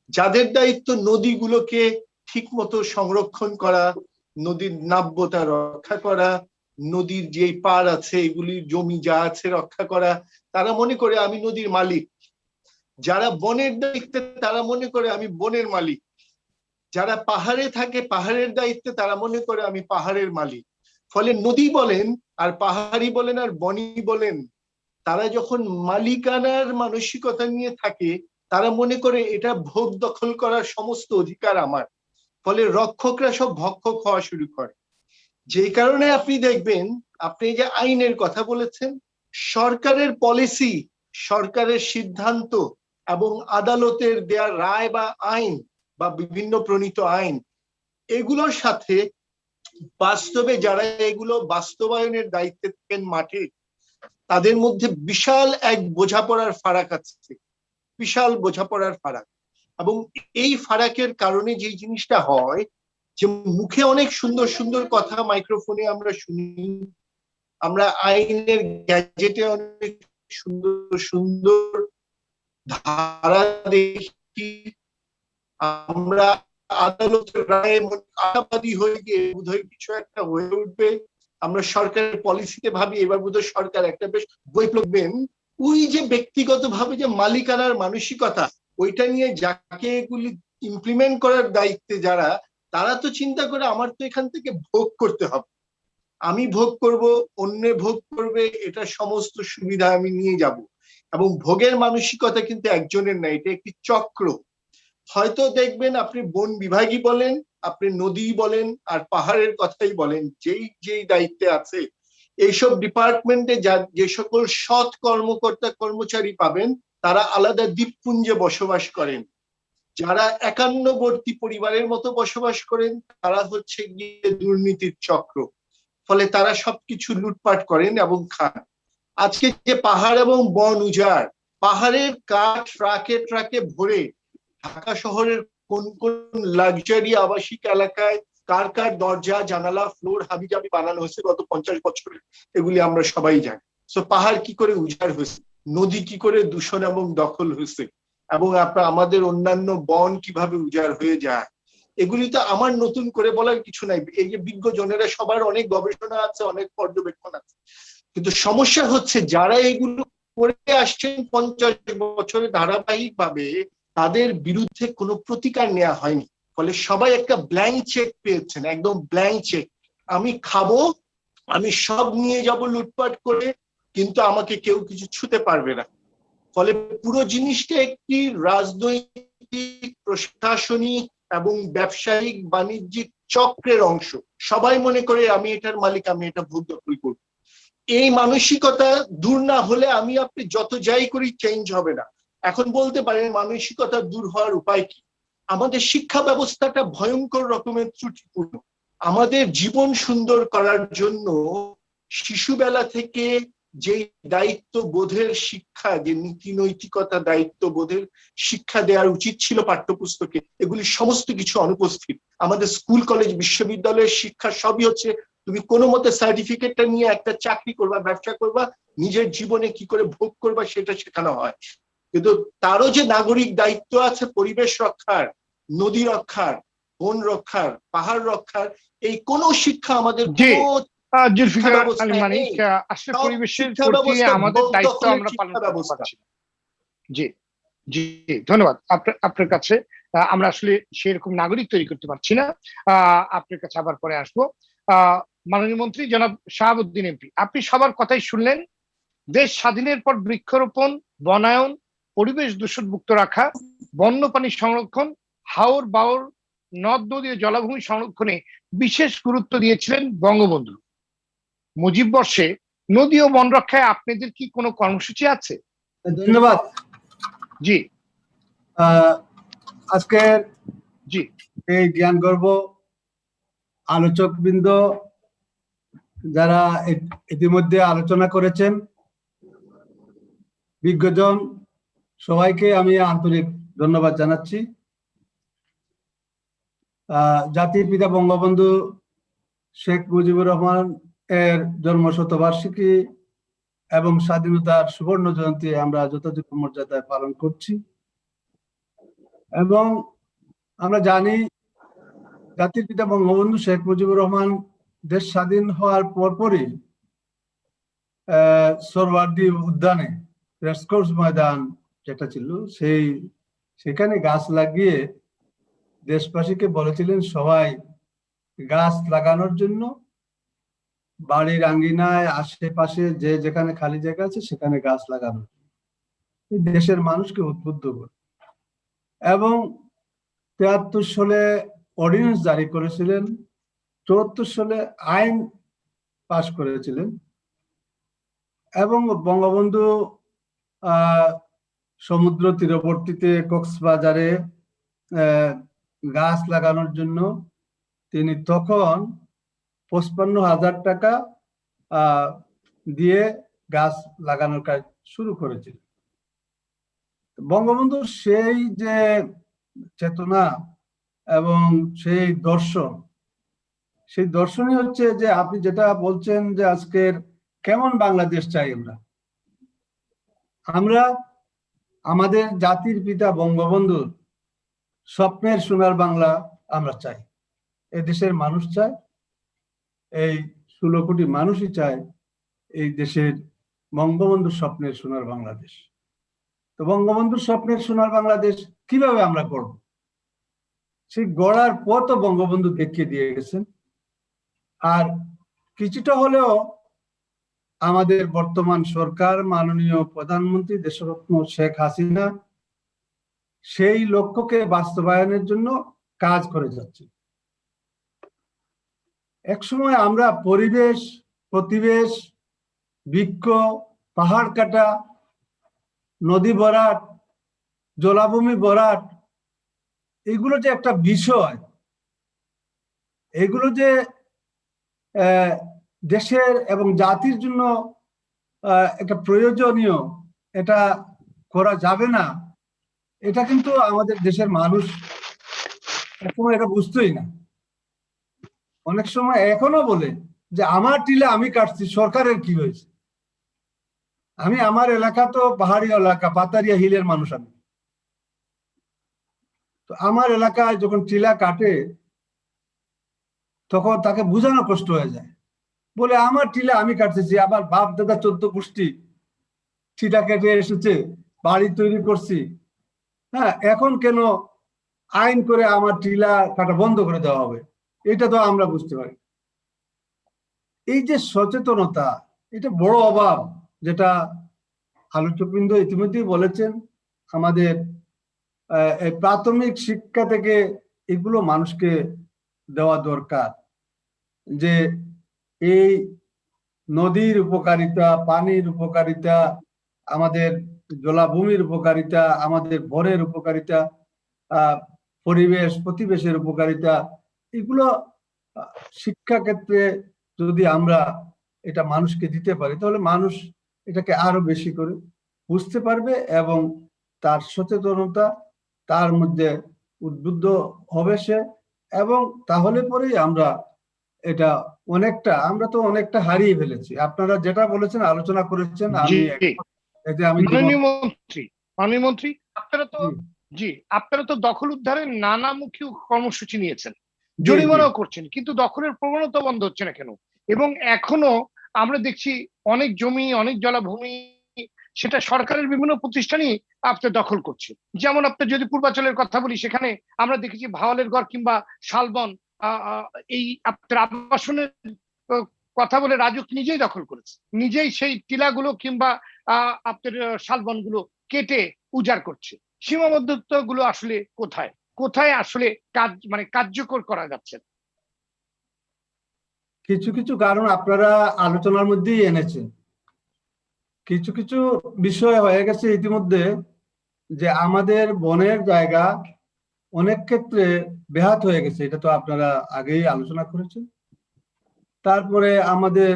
যাদের দায়িত্ব নদীগুলোকে ঠিক মতো সংরক্ষণ করা, নদীর নাব্যতা রক্ষা করা, নদীর যে পার আছে এগুলির জমি যা আছে রক্ষা করা, তারা মনে করে আমি নদীর মালিক। যারা বনের দায়িত্বে তারা মনে করে আমি বনের মালিক। যারা পাহাড়ে থাকে পাহাড়ের দায়িত্বে তারা মনে করে আমি পাহাড়ের মালিক। ফলে নদী বলেন আর পাহাড়ি বলেন আর বনই বলেন, তারা যখন মালিকানার মানসিকতা নিয়ে থাকে তারা মনে করে এটা ভোগ দখল করার সমস্ত অধিকার আমার। ফলে রক্ষকরা সব ভক্ষক হওয়া শুরু করে। যেই কারণে আপনি দেখবেন, আপনি যে আইনের কথা বলেছেন, সরকারের পলিসি, সরকারের সিদ্ধান্ত এবং আদালতের দেয়া রায় বা আইন বা বিভিন্ন প্রণীত আইন, এগুলোর সাথে বাস্তবে যারা এগুলো বাস্তবায়নের দায়িত্বে থাকেন মাঠে, তাদের মধ্যে বিশাল এক বোঝাপড়ার ফারাক আছে, বিশাল বোঝাপড়ার ফারাক। এবং এই ফারাকের কারণে যে জিনিসটা হয়, যে মুখে অনেক সুন্দর সুন্দর কথা মাইক্রোফোনে আমরা শুনি, আমরা আইনের গ্যাজেটে অনেক সুন্দর সুন্দর ধারা দেখি, আমরা আদালতের রায়ে আশাবাদী হয়ে গিয়ে বোধহয় কিছু একটা হয়ে উঠবে, আমরা সরকারের পলিসিতে ভাবি এবার বোধহয় সরকার একটা বেশ বই প্লগবেন। ওই যে ব্যক্তিগতভাবে যে মালিকানার মানসিকতা, ওইটা নিয়ে যাকে এগুলি ইমপ্লিমেন্ট করার দায়িত্বে যারা, তারা তো চিন্তা করে আমার তো এখান থেকে ভোগ করতে হবে, আমি ভোগ করব, অন্যে ভোগ করবে, এটা সমস্ত সুবিধা আমি নিয়ে যাব। এবং ভোগের মানসিকতা কিন্তু একজনের না, এটা একটি চক্র। হয়তো দেখবেন আপনি বন বিভাগই বলেন, আপনি নদী বলেন, আর পাহাড়ের কথাই বলেন, যেই যেই দায়িত্বে আছে, এইসব ডিপার্টমেন্টে যে সকল সৎ কর্মকর্তা কর্মচারী পাবেন, তারা আলাদা দ্বীপপুঞ্জে বসবাস করেন। যারা একান্নবর্তী পরিবারের মতো বসবাস করেন, তারা হচ্ছে গিয়ে দুর্নীতির চক্র। ফলে তারা সবকিছু লুটপাট করেন এবং খান। আজকে যে পাহাড় এবং বন উজাড়, পাহাড়ের কাঠ ট্রাকে ট্রাকে ভরে ঢাকা শহরের কোন কোন লাক্সারি আবাসিক এলাকায় কার কার দরজা জানালা ফ্লোর হাবিজাবি বানানো হয়েছে গত 50 বছরে, এগুলি আমরা সবাই জানি। তো পাহাড় কি করে উজাড় হয়েছে, নদী কি করে দূষণ এবং দখল হয়েছে, এবং আমাদের অন্যান্য বন কিভাবে উজাড় হয়ে যায়, এগুলি তো আমার নতুন করে বলার কিছু নাই। এই যে বিজ্ঞজনেরা সবার অনেক গবেষণা আছে, অনেক পর্যবেক্ষণ আছে, কিন্তু সমস্যা হচ্ছে যারা এগুলো করে আসছেন 50 বছরে ধারাবাহিক ভাবে, তাদের বিরুদ্ধে কোনো প্রতিকার নেওয়া হয়নি। ফলে সবাই একটা ব্ল্যাঙ্ক চেক পেয়েছেন, একদম ব্ল্যাঙ্ক চেক। আমি খাবো, আমি সব নিয়ে যাব লুটপাট করে, কিন্তু আমাকে কেউ কিছু ছুতে পারবে না। ফলে পুরো জিনিসটা একটি রাজনৈতিক, প্রশাসনিক এবং ব্যবসায়িক বাণিজ্যিক চক্রের অংশ। সবাই মনে করে আমি এটার মালিক, আমি এটা ভোগ দখল করব। এই মানসিকতা দূর না হলে আমি আপনি যত যাই করি চেঞ্জ হবে না। এখন বলতে পারেন মানসিকতা দূর হওয়ার উপায় কি? আমাদের শিক্ষা ব্যবস্থাটা ভয়ঙ্কর রকমের ত্রুটিপূর্ণ। আমাদের জীবন সুন্দর করার জন্য শিশুবেলা থেকে যে দায়িত্ব বোধের শিক্ষা, যে নীতি নৈতিকতা দায়িত্ব বোধের শিক্ষা দেওয়ার উচিত ছিল পাঠ্যপুস্তকে, এগুলি সমস্ত কিছু অনুপস্থিত। আমাদের স্কুল কলেজ বিশ্ববিদ্যালয়ের শিক্ষা সবই হচ্ছে তুমি কোনো মতে সার্টিফিকেটটা নিয়ে একটা চাকরি করবা, ব্যবসা করবা, নিজের জীবনে কি করে ভোগ করবা সেটা শেখানো হয়। কিন্তু তারও যে নাগরিক দায়িত্ব আছে পরিবেশ রক্ষার, নদী রক্ষার, বন রক্ষার, পাহাড় রক্ষার, এই কোন শিক্ষা আমাদের জুলফিকার আলী মানিক, আসলে পরিবেশের প্রতি আমাদের দায়িত্ব আমরা পালন করতে পারছি না। জি জি, ধন্যবাদ আপনার কাছে। আমরা আসলে সেরকম নাগরিক তৈরি করতে পারছি না। আপনার কাছে আবার পরে আসবো। মাননীয় মন্ত্রী জনাব শাহাবুদ্দিন এমপি, আপনি সবার কথাই শুনলেন। দেশ স্বাধীনের পর বৃক্ষরোপণ, বনায়ন, পরিবেশ দূষণ মুক্ত রাখা, বন্যপ্রাণী সংরক্ষণ, হাওর বাওর, নদ নদী ও জলাভূমি সংরক্ষণে বিশেষ গুরুত্ব দিয়েছিলেন বঙ্গবন্ধু। মুজিব বর্ষে নদী ও বন রক্ষায় আপনাদের কি কোনো কর্মসূচি আছে? ধন্যবাদ। জি, আজকের জি, এই জ্ঞানগর্ভ আলোচক বৃন্দ যারা ইতিমধ্যে আলোচনা করেছেন, বিজ্ঞজন, সবাইকে আমি আন্তরিক ধন্যবাদ জানাচ্ছি। জাতির পিতা বঙ্গবন্ধু শেখ মুজিবুর রহমান এর জন্মশতবার্ষিকী এবং স্বাধীনতার সুবর্ণ জয়ন্তী আমরা যথাযথ মর্যাদায় পালন করছি। এবং আমরা জানি জাতির পিতা বঙ্গবন্ধু শেখ মুজিবুর রহমান দেশ স্বাধীন হওয়ার পরপরই সোহরাওয়ার্দী উদ্যানে, রেসকোর্স ময়দান যেটা ছিল, সেখানে গাছ লাগিয়ে দেশবাসীকে বলেছিলেন সবাই গাছ লাগানোর জন্য, বাড়ির আঙ্গিনায় আশেপাশে যে যেখানে খালি জায়গা আছে সেখানে গাছ লাগানোর, দেশের মানুষকে উদ্বুদ্ধ করে। এবং 73 সালে অর্ডিন্যান্স জারি করেছিলেন, 74 সালে আইন পাশ করেছিলেন। এবং বঙ্গবন্ধু সমুদ্র তীরবর্তীতে 55,000 টাকা দিয়ে গাছ লাগানোর কাজ শুরু করেছিল। বঙ্গবন্ধুর সেই যে চেতনা এবং সেই দর্শনই হচ্ছে যে আপনি যেটা বলছেন যে আজকের কেমন বাংলাদেশ চাই আমরা আমাদের জাতির পিতা বঙ্গবন্ধুর স্বপ্নের সোনার বাংলা আমরা চাই। এই দেশের মানুষ চায়, এই 16 কোটি মানুষই চায় এই দেশের বঙ্গবন্ধুর স্বপ্নের সোনার বাংলাদেশ। তো বঙ্গবন্ধুর স্বপ্নের সোনার বাংলাদেশ কিভাবে আমরা করব? সেই গড়ার পথও বঙ্গবন্ধু দেখিয়ে দিয়ে গেছেন। আর কিছুটা হলেও আমাদের বর্তমান সরকার, মাননীয় প্রধানমন্ত্রী দেশরত্ন শেখ হাসিনা সেই লক্ষ্যকে বাস্তবায়নের জন্য কাজ করে যাচ্ছে। একসময় আমরা পরিবেশ, প্রতিবেশ, বৃক্ষ, পাহাড় কাটা, নদী ভরাট, জলাভূমি ভরাট, এগুলো যে একটা বিষয়, এগুলো যে দেশের এবং জাতির জন্য একটা প্রয়োজনীয়, এটা করা যাবে না, এটা কিন্তু আমাদের দেশের মানুষ এখনো এটা বুঝতোই না। অনেক সময় এখনো বলে যে আমার টিলা আমি কাটছি, সরকারের কি হয়েছে? আমি আমার এলাকা তো পাহাড়ি এলাকা, পাতারিয়া হিলের মানুষ আমি। তো আমার এলাকায় যখন টিলা কাটে তখন তাকে বোঝানো কষ্ট হয়ে যায়, বলে আমার টিলা আমি কাটতেছি, আবার বাপ দাদা 14 গোষ্ঠী টিলা কেটে এসেছে, বাড়ি তৈরি করছি, হ্যাঁ, এখন কেন আইন করে আমার টিলা কাটা বন্ধ করে দেওয়া হবে? এটা তো আমরা বুঝতে পারি। এই যে সচেতনতা, এটা বড় অভাব, যেটা আলোচকবৃন্দ ইতিমধ্যেই বলেছেন। আমাদের প্রাথমিক শিক্ষা থেকে এগুলো মানুষকে দেওয়া দরকার, যে এই নদীর উপকারিতা, পানির উপকারিতা, আমাদের জলাভূমির উপকারিতা, আমাদের বনের উপকারিতা, পরিবেশ প্রতিবেশের উপকারিতা, এগুলো শিক্ষা ক্ষেত্রে যদি আমরা এটা মানুষকে দিতে পারি তাহলে মানুষ এটাকে আরো বেশি করে বুঝতে পারবে এবং তার সচেতনতা তার মধ্যে উদ্বুদ্ধ হবে সে, এবং তাহলে পরেই আমরা এটা আমরা তো অনেকটা হারিয়ে ফেলেছি। আপনারা যেটা বলেছেন, আলোচনা করেছেন, আমি মাননীয় মন্ত্রী, আপনারা তো দখল উদ্ধারের নানামুখী কর্মসূচি নিয়েছেন, জরিমানাও করছেন, কিন্তু দখলের প্রবণতা বন্ধ হচ্ছে না কেন? এবং এখনো আমরা দেখছি অনেক জমি, অনেক জলাভূমি সেটা সরকারের বিভিন্ন প্রতিষ্ঠানই আপনার দখল করছে। যেমন আপনার যদি পূর্বাঞ্চলের কথা বলি, সেখানে আমরা দেখেছি ভাওয়ালের গড় কিংবা শালবন, এই আপনার আবাসনের কথা বলে রাজুক নিজেই দখল করেছে, নিজেই সেই টিলাগুলো কিংবা আপনার শালবনগুলো কেটে উজাড় করছে। সীমাবদ্ধতা গুলো আসলে কোথায় কোথায় আসলে কার্যকর করা যাচ্ছে? কিছু কিছু কারণ আপনারা আলোচনার মধ্যেই এনেছেন। কিছু কিছু বিষয় হয়ে গেছে ইতিমধ্যে, যে আমাদের বনের জায়গা অনেক ক্ষেত্রে বেহাত হয়ে গেছে, এটা তো আপনারা আগেই আলোচনা করেছেন। তারপরে আমাদের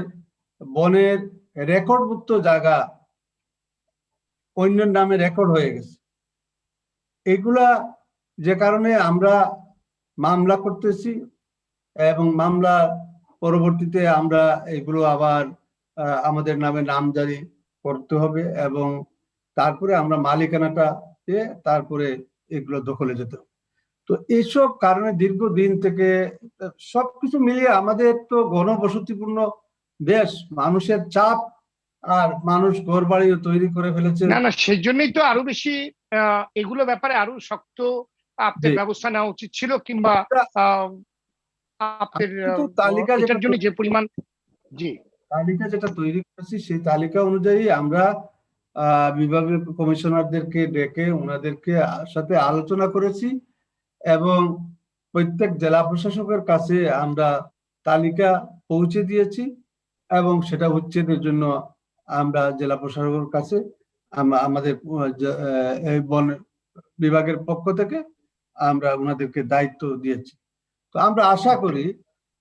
বনের রেকর্ডভুক্ত জায়গা অন্যের নামে রেকর্ড হয়ে গেছে। এগুলা যে কারণে আমরা মামলা করতেছি এবং মামলা পরবর্তীতে আমরা এগুলো আবার আমাদের নামে নামজারি করতে হবে এবং তারপরে আমরা মালিকানাটা দিয়ে তারপরে এগুলো দখলে যেতে হবে। তো এইসব কারণে দীর্ঘদিন থেকে সবকিছু মিলিয়ে আমাদের তো ঘনবসতিপূর্ণ দেশ, মানুষের চাপ, আর মানুষ ঘর বাড়িও তৈরি করে ফেলেছে। না, সেই জন্যই তো আরো বেশি এগুলো ব্যাপারে আরো শক্ত আপনার ব্যবস্থা নেওয়া উচিত ছিল, কিংবা আপনার তালিকা এটার জন্য যে পরিমাণ তালিকা যেটা তৈরি করেছি সেই তালিকা অনুযায়ী আমরা বিভাগীয় কমিশনারদেরকে ডেকে ওনাদেরকে সাথে আলোচনা করেছি এবং প্রত্যেক জেলা প্রশাসকের কাছে আমরা তালিকা পৌঁছে দিয়েছি এবং সেটা উচ্ছেদের জন্য আমরা জেলা প্রশাসকের কাছে আমাদের বন বিভাগের পক্ষ থেকে আমরা ওনাদেরকে দায়িত্ব দিয়েছি। তো আমরা আশা করি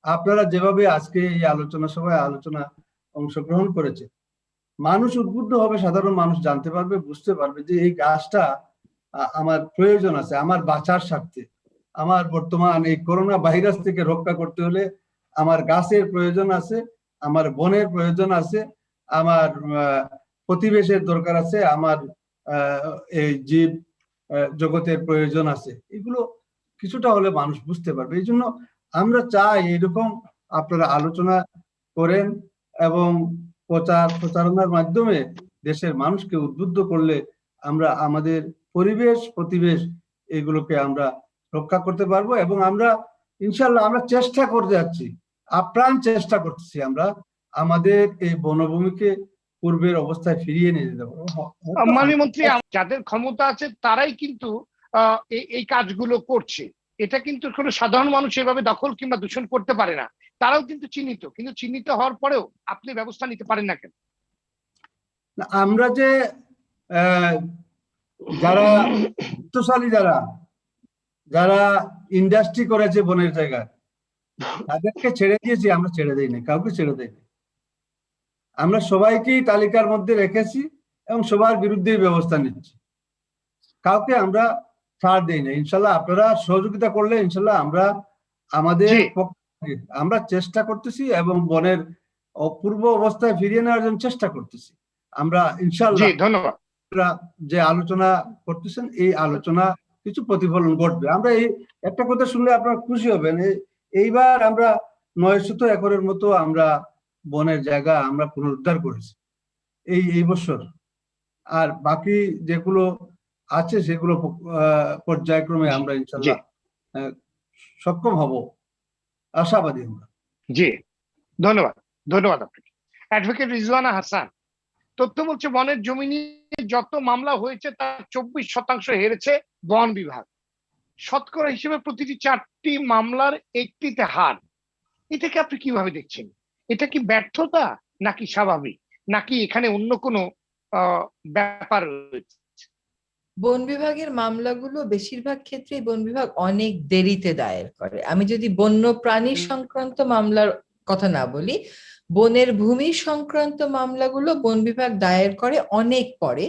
আপনারা যেভাবে আজকে এই আলোচনা সভায় আলোচনা অংশগ্রহণ করেছে, মানুষ উদ্বুদ্ধ হবে, সাধারণ মানুষ জানতে পারবে, বুঝতে পারবে যে এই গাছটা আমার প্রয়োজন আছে, আমার বাঁচার স্বার্থে, আমার বর্তমান এই করোনা ভাইরাস থেকে রক্ষা করতে হলে আমার গাছের প্রয়োজন আছে, আমার বনের প্রয়োজন আছে, আমার প্রতিবেশের দরকার আছে, আমার এই জীব জগতের প্রয়োজন আছে। এগুলো কিছুটা হলে মানুষ বুঝতে পারবে। এই জন্য আমরা চাই এরকম আপনারা আলোচনা করেন এবং প্রচারণার মাধ্যমে দেশের মানুষকে উদ্বুদ্ধ করলে আমরা আমাদের পরিবেশ প্রতিবেশ এগুলোকে আমরা রক্ষা করতে পারবো। এবং আমরা ইনশাল্লাহ আমরা চেষ্টা করে যাচ্ছি, আপ্রাণ চেষ্টা করতেছি আমরা আমাদের এই বনভূমিকে পূর্বের অবস্থায় ফিরিয়ে নিয়ে যেতে পারবো। মাননীয় মন্ত্রী, যাদের ক্ষমতা আছে তারাই কিন্তু এই কাজগুলো করছে। এটা কিন্তু কোনো সাধারণ মানুষ এভাবে দখল কিংবা দূষণ করতে পারে না। তারাও কিন্তু চিহ্নিত, কিন্তু চিহ্নিত হওয়ার পরেও আপনি ব্যবস্থা নিতে পারেন না কেন? আমরা যে যারা বিত্তশালী যারা ইন্ডাস্ট্রি করেছে বনের জায়গায়, তাদেরকে ছেড়ে দিয়েছি, আমরা ছেড়ে দিই না, কাউকে ছেড়ে দিই না। আমরা সবাইকেই তালিকার মধ্যে রেখেছি এবং সবার বিরুদ্ধেই ব্যবস্থা নিচ্ছি, কাউকে আমরা ছাড় দিই না। ইনশাল্লাহ আপনারা সহযোগিতা করলে ইনশাল্লাহ আমরা আমাদের আমরা চেষ্টা করতেছি এবং বনের অপূর্ব অবস্থায় ফিরিয়ে নেওয়ার জন্য চেষ্টা করতেছি আমরা ইনশাল্লাহ। ধন্যবাদ। যে আলোচনা করতেছেন এই আলোচনা কিছু প্রতিফলন ঘটবে। আমরা এই একটা কথা শুনলে আপনারা খুশি হবেন, এইবার আমরা 900 একরের মতো আমরা বনের জায়গা আমরা পুনরুদ্ধার করেছি এই বছর। আর বাকি যেগুলো আছে সেগুলো পর্যায়ক্রমে আমরা ইনশাল্লাহ সক্ষম হব, আশাবাদী আমরা। জি ধন্যবাদ। ধন্যবাদ আপনাকে। অ্যাডভোকেট রিজওয়ানা হাসান, তথ্য বলছে বনের জমি নিয়ে যত মামলা হয়েছে তার 24% হেরেছে বন বিভাগ। শতকরা হিসেবে প্রতিটি 4টি মামলার 1টিতে হার। এটাকে আপনি কিভাবে দেখছেন? এটা কি ব্যর্থতা নাকি স্বাভাবিক, নাকি এখানে অন্য কোনো ব্যাপার রয়েছে? বন বিভাগের মামলাগুলো বেশিরভাগ ক্ষেত্রে বন বিভাগ অনেক দেরিতে দায়ের করে। আমি যদি বন্য প্রাণী সংক্রান্ত মামলার কথা না বলি, বনের ভূমি সংক্রান্ত মামলাগুলো বন বিভাগ দায়ের করে অনেক পরে,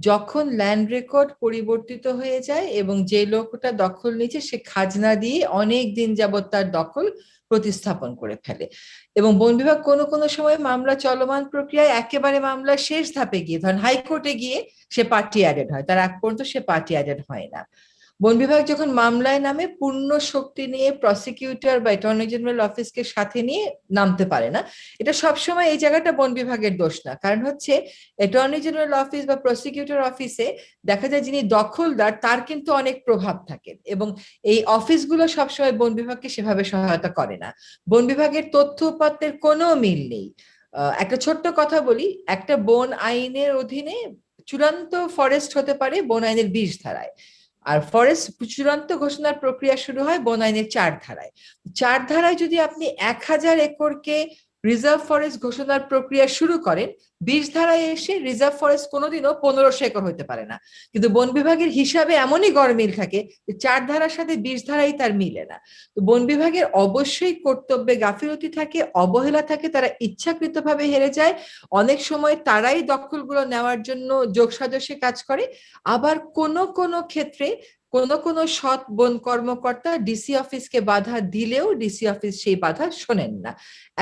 যখন ল্যান্ড রেকর্ড পরিবর্তিত হয়ে যায় এবং যে লোকটা দখল নিচ্ছে সে খাজনা দিয়ে অনেক দিন যাবত তার দখল প্রতিস্থাপন করে ফেলে। এবং বন বিভাগ কোনো কোনো সময় মামলা চলমান প্রক্রিয়ায় একেবারে মামলা শেষ ধাপে গিয়ে, ধরেন হাইকোর্টে গিয়ে সে পার্টি অ্যাডেড হয়, তার আগ পর্যন্ত সে পার্টি অ্যাডেড হয় না। বন বিভাগ যখন মামলায় নামে পূর্ণ শক্তি নিয়ে প্রসিকিউটর বা অ্যাটর্নি জেনারেল অফিসকে সাথে নিয়ে নামতে পারে না। এটা সবসময় এই জায়গাটা বন বিভাগের দোষ না, কারণ হচ্ছে অ্যাটর্নি জেনারেল অফিস বা প্রসিকিউটর অফিসে দেখা যায় যিনি দখলদার তার কিন্তু অনেক প্রভাব থাকে এবং এই অফিসগুলো সবসময় বন বিভাগকে সেভাবে সহায়তা করে না। বন বিভাগের তথ্য উপাত্তের কোনো মিল নেই। একটা ছোট্ট কথা বলি, একটা বন আইনের অধীনে চূড়ান্ত ফরেস্ট হতে পারে বন আইনের 20 ধারায়, আর ফরেস্ট চূড়ান্ত ঘোষণার প্রক্রিয়া শুরু হয় বন আইনের 4 ধারায়। 4 ধারায় যদি আপনি 1000 একরকে রিজার্ভ ফরেস্ট ঘোষণার প্রক্রিয়া শুরু করেন, 20 ধারায় এসে রিজার্ভ ফরেস্ট কোনোদিনও 1500 একর হতে পারে না। কিন্তু বন বিভাগের হিসাবে এমনই গরমিল থাকে যে 4 ধারার সাথে 20 ধারাই তার মিলে না। তো বন বিভাগের অবশ্যই কর্তব্যে গাফিলতি থাকে, অবহেলা থাকে, তারা ইচ্ছাকৃতভাবে হেরে যায়। অনেক সময় তারাই দখলগুলো নেওয়ার জন্য যোগসাজশে কাজ করে। আবার কোনো ক্ষেত্রে কোনো সৎ বন কর্মকর্তা ডিসি অফিসকে বাধা দিলেও ডিসি অফিস সেই বাধা শোনেন না।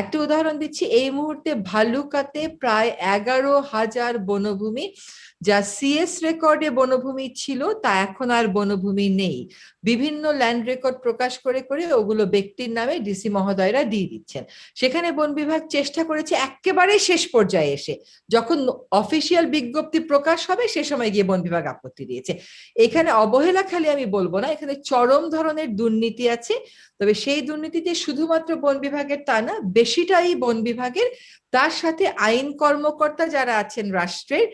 একটা উদাহরণ দিচ্ছি, এই মুহূর্তে ভালুকাতে প্রায় 11,000 বনভূমি যা সিএস রেকর্ডে বনভূমি ছিল তা এখন আর বনভূমি নেই। বিভিন্ন ল্যান্ড রেকর্ড প্রকাশ করে করে ওগুলো ব্যক্তির নামে ডিসি মহোদয়রা দিয়ে দিচ্ছেন। সেখানে বন বিভাগ চেষ্টা করেছে একেবারে শেষ পর্যায়ে এসে, যখন অফিসিয়াল বিজ্ঞপ্তি প্রকাশ হবে সে সময় গিয়ে বন বিভাগ আপত্তি দিয়েছে। এখানে অবহেলা খালি আমি বলবো না, এখানে চরম ধরনের দুর্নীতি আছে। তবে সেই দুর্নীতিতে শুধুমাত্র বন বিভাগের তা না, বেশিটাই বন বিভাগের। তার সাথে আইন কর্মকর্তা যারা আছেন রাষ্ট্রের,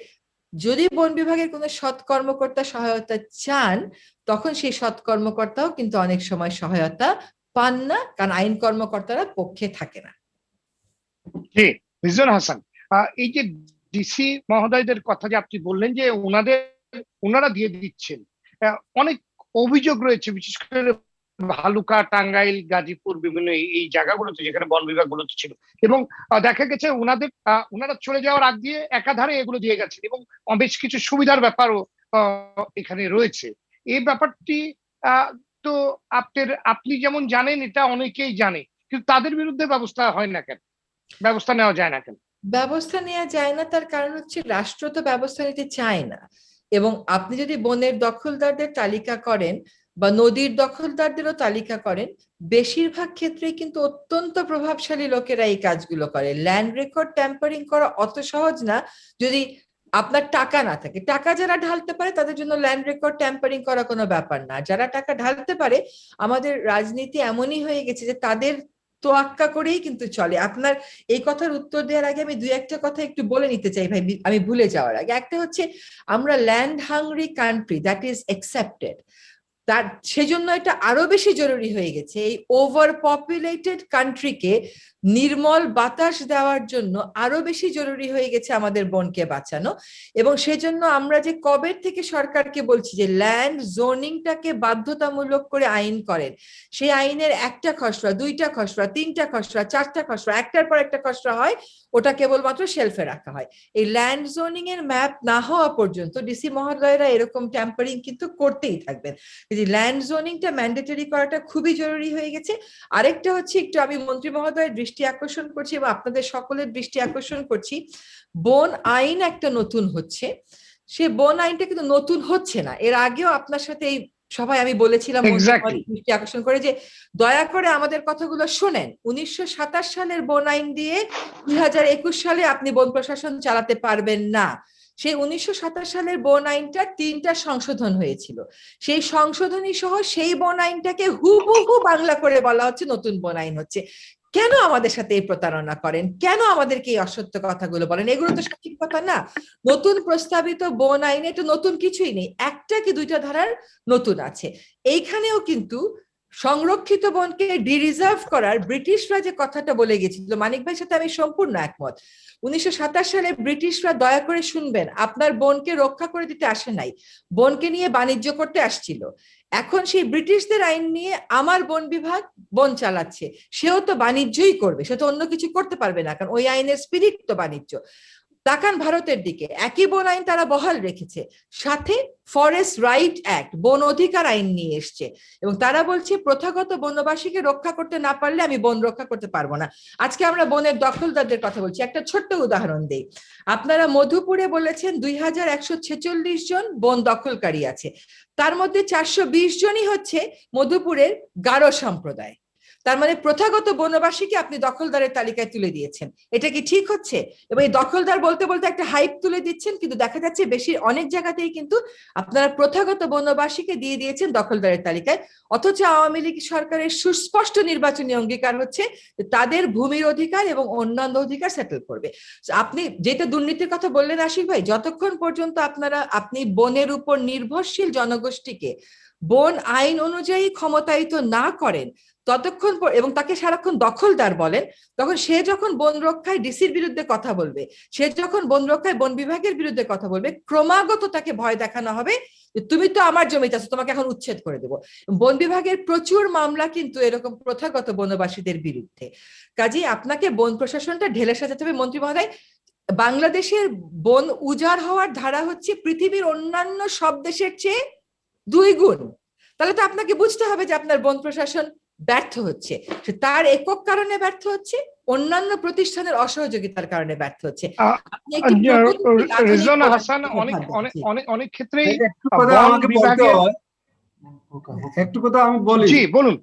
যদি বন বিভাগের কোনো সৎ কর্মকর্তা সহায়তা চান তখন সেই সৎ কর্মকর্তাও কিন্তু অনেক সময় সহায়তা পান না, কারণ আইন কর্মকর্তারা পক্ষে থাকে না। জি রিজওয়ানা হাসান, এই যে ডিসি মহোদয়দের কথা যে আপনি বললেন যে ওনারা দিয়ে দিচ্ছেন, অনেক অভিযোগ রয়েছে বিশেষ করে ভালুকা, টাঙ্গাইল, গাজীপুর বিভিন্ন এই জায়গাগুলোতে যেখানে বন বিভাগগুলোতে ছিল, এবং দেখা গেছে ওনারা চলে যাওয়ার আগ দিয়ে একাধারে এগুলো দিয়ে গেছেন, এবং বেশ কিছু সুবিধার ব্যাপারও এখানে রয়েছে। এই ব্যাপারটি তো আপনি যেমন জানেন, এটা অনেকেই জানে, কিন্তু তাদের বিরুদ্ধে ব্যবস্থা হয় না কেন, ব্যবস্থা নেওয়া যায় না কেন? ব্যবস্থা নেওয়া যায় না তার কারণ হচ্ছে রাষ্ট্র তো ব্যবস্থা নিতে চায় না। এবং আপনি যদি বনের দখলদারদের তালিকা করেন বা নদীর দখলদারদেরও তালিকা করেন, বেশিরভাগ ক্ষেত্রেই কিন্তু অত্যন্ত প্রভাবশালী লোকেরা এই কাজগুলো করে। ল্যান্ড রেকর্ড ট্যাম্পারিং করা অত সহজ না যদি আপনার টাকা না থাকে। টাকা যারা ঢালতে পারে তাদের জন্য ল্যান্ড রেকর্ড ট্যাম্পারিং করা কোনো ব্যাপার না। যারা টাকা ঢালতে পারে, আমাদের রাজনীতি এমনই হয়ে গেছে যে তাদের তোয়াক্কা করেই কিন্তু চলে। আপনার এই কথার উত্তর দেওয়ার আগে আমি দুই একটা কথা একটু বলে নিতে চাই ভাই, আমি ভুলে যাওয়ার আগে। একটা হচ্ছে, আমরা land hungry country, that is accepted, তার সেজন্য এটা আরো বেশি জরুরি হয়ে গেছে এই ওভার পপুলেটেড কান্ট্রিকে নির্মল বাতাস দেওয়ার জন্য আরো বেশি জরুরি হয়ে গেছে আমাদের বনকে বাঁচানো। এবং সেজন্য আমরা যে কবে থেকে সরকারকে বলছি যে ল্যান্ড জোনিংটাকে বাধ্যতামূলক করে আইন করেন, সেই আইনের একটা খসড়া, দুইটা খসড়া, তিনটা খসড়া, চারটা খসড়া, একটার পর একটা খসড়া হয়, ওটা কেবলমাত্র শেলফে রাখা হয়। এই ল্যান্ড জোনিং এর ম্যাপ না হওয়া পর্যন্ত ডিসি মহোদয়রা এরকম ট্যাম্পারিং কিন্তু করতেই থাকবেন। ল্যান্ড জোনিংটা ম্যান্ডেটরি করাটা খুবই জরুরি হয়ে গেছে। আরেকটা হচ্ছে, একটু আমি মন্ত্রী মহোদয়ের দৃষ্টি আকর্ষণ করছি এবং আপনাদের সকলের দৃষ্টি আকর্ষণ করছি, বন আইন একটা নতুন হচ্ছে, সে বন আইনটা কিন্তু নতুন হচ্ছে না। এর আগেও আপনার সাথে এই সবাই আমি বলেছিলাম দৃষ্টি আকর্ষণ করে যে দয়া করে আমাদের কথাগুলো শোনেন। 1927 সালের বন আইন দিয়ে 2021 সালে আপনি বন প্রশাসন চালাতে পারবেন না। সেই 1927 সালের বন আইনটা 3টা সংশোধন হয়েছিল, সেই সংশোধনী সহ সেই বন আইনটাকে হুবহু বাংলা করে বলা হচ্ছে নতুন বন আইন হচ্ছে। কেন আমাদের সাথে এই প্রতারণা করেন? কেন আমাদেরকে এই অসত্য কথাগুলো বলেন? এগুলো তো সঠিক কথা না। নতুন প্রস্তাবিত বন আইনে তো নতুন কিছুই নেই, একটা কি দুইটা ধারার নতুন আছে। এইখানেও কিন্তু সংরক্ষিত বনকে ডিরিজার্ভ করার ব্রিটিশরা যে কথাটা বলে গেছিল, মানিক ভাইয়ের সাথে আমি সম্পূর্ণ একমত। 1927 সালে ব্রিটিশরা, দয়া করে শুনবেন, আপনার বনকে রক্ষা করে দিতে আসে নাই, বনকে নিয়ে বাণিজ্য করতে আসছিল। এখন সেই ব্রিটিশদের আইন নিয়ে আমার বন বিভাগ বন চালাচ্ছে, সেও তো বাণিজ্যই করবে, সে তো অন্য কিছু করতে পারবে না, কারণ ওই আইনের স্পিরিট তো বাণিজ্য। তাকান ভারতের দিকে, একই বন আইন তারা বহাল রেখেছে, সাথে ফরেস্ট রাইট অ্যাক্ট, বন অধিকার আইন নিয়ে এসছে, এবং তারা বলছে প্রথাগত বনবাসীকে রক্ষা করতে না পারলে আমি বন রক্ষা করতে পারবো না। আজকে আমরা বনের দখলদারদের কথা বলছি, একটা ছোট্ট উদাহরণ দেই। আপনারা মধুপুরে বলেছেন 2146 জন বন দখলকারী আছে, তার মধ্যে 420 জনই হচ্ছে মধুপুরের গারো সম্প্রদায়। তার মানে প্রথাগত বনবাসীকে আপনি দখলদারের তালিকায় তুলে দিয়েছেন। এটা কি ঠিক হচ্ছে? এবং এই দখলদার বলতে বলতে একটা হাইপ তুলে দিচ্ছেন, কিন্তু দেখা যাচ্ছে বেশি অনেক জায়গাতেই কিন্তু আপনারা প্রথাগত বনবাসীকে দিয়ে দিয়েছেন দখলদারের তালিকায়। অথচ আওয়ামী লীগ সরকারের সুস্পষ্ট নির্বাচনী অঙ্গীকার হচ্ছে তাদের ভূমির অধিকার এবং অন্যান্য অধিকার সেটেল করবে। আপনি যেটা দুর্নীতির কথা বললেন আশিক ভাই, যতক্ষণ পর্যন্ত আপনি বনের উপর নির্ভরশীল জনগোষ্ঠীকে বন আইন অনুযায়ী ক্ষমতায়িত না করেন ততক্ষণ, এবং তাকে সারাক্ষণ দখলদার বলেন, তখন সে যখন বন রক্ষায় ডিসির বিরুদ্ধে কথা বলবে, সে যখন বন রক্ষায় বন বিভাগের বিরুদ্ধে কথা বলবে, ক্রমাগত তাকে ভয় দেখানো হবে যে তুমি তো আমার জমিতে আছো, তোমাকে এখন উচ্ছেদ করে দেবো। বন বিভাগের প্রচুর মামলা কিন্তু এরকম প্রথাগত বনবাসীদের বিরুদ্ধে। কাজেই আপনাকে বন প্রশাসনটা ঢেলে সাজাতে হবে মন্ত্রী মহোদয়। বাংলাদেশের বন উজাড় হওয়ার ধারা হচ্ছে পৃথিবীর অন্যান্য সব দেশের চেয়ে 2 গুণ। তাহলে তো আপনাকে বুঝতে হবে যে আপনার বন প্রশাসন ব্যর্থ হচ্ছে, তার একক কারণে ব্যর্থ হচ্ছে, অন্যান্য প্রতিষ্ঠানের অসহযোগিতার কারণে ব্যর্থ হচ্ছে। রিজওয়ানা হাসান, অনেক ক্ষেত্রেই একটু কথা আমাকে বলতে হয়, একটু কথা আমি বলি। জি বলুন।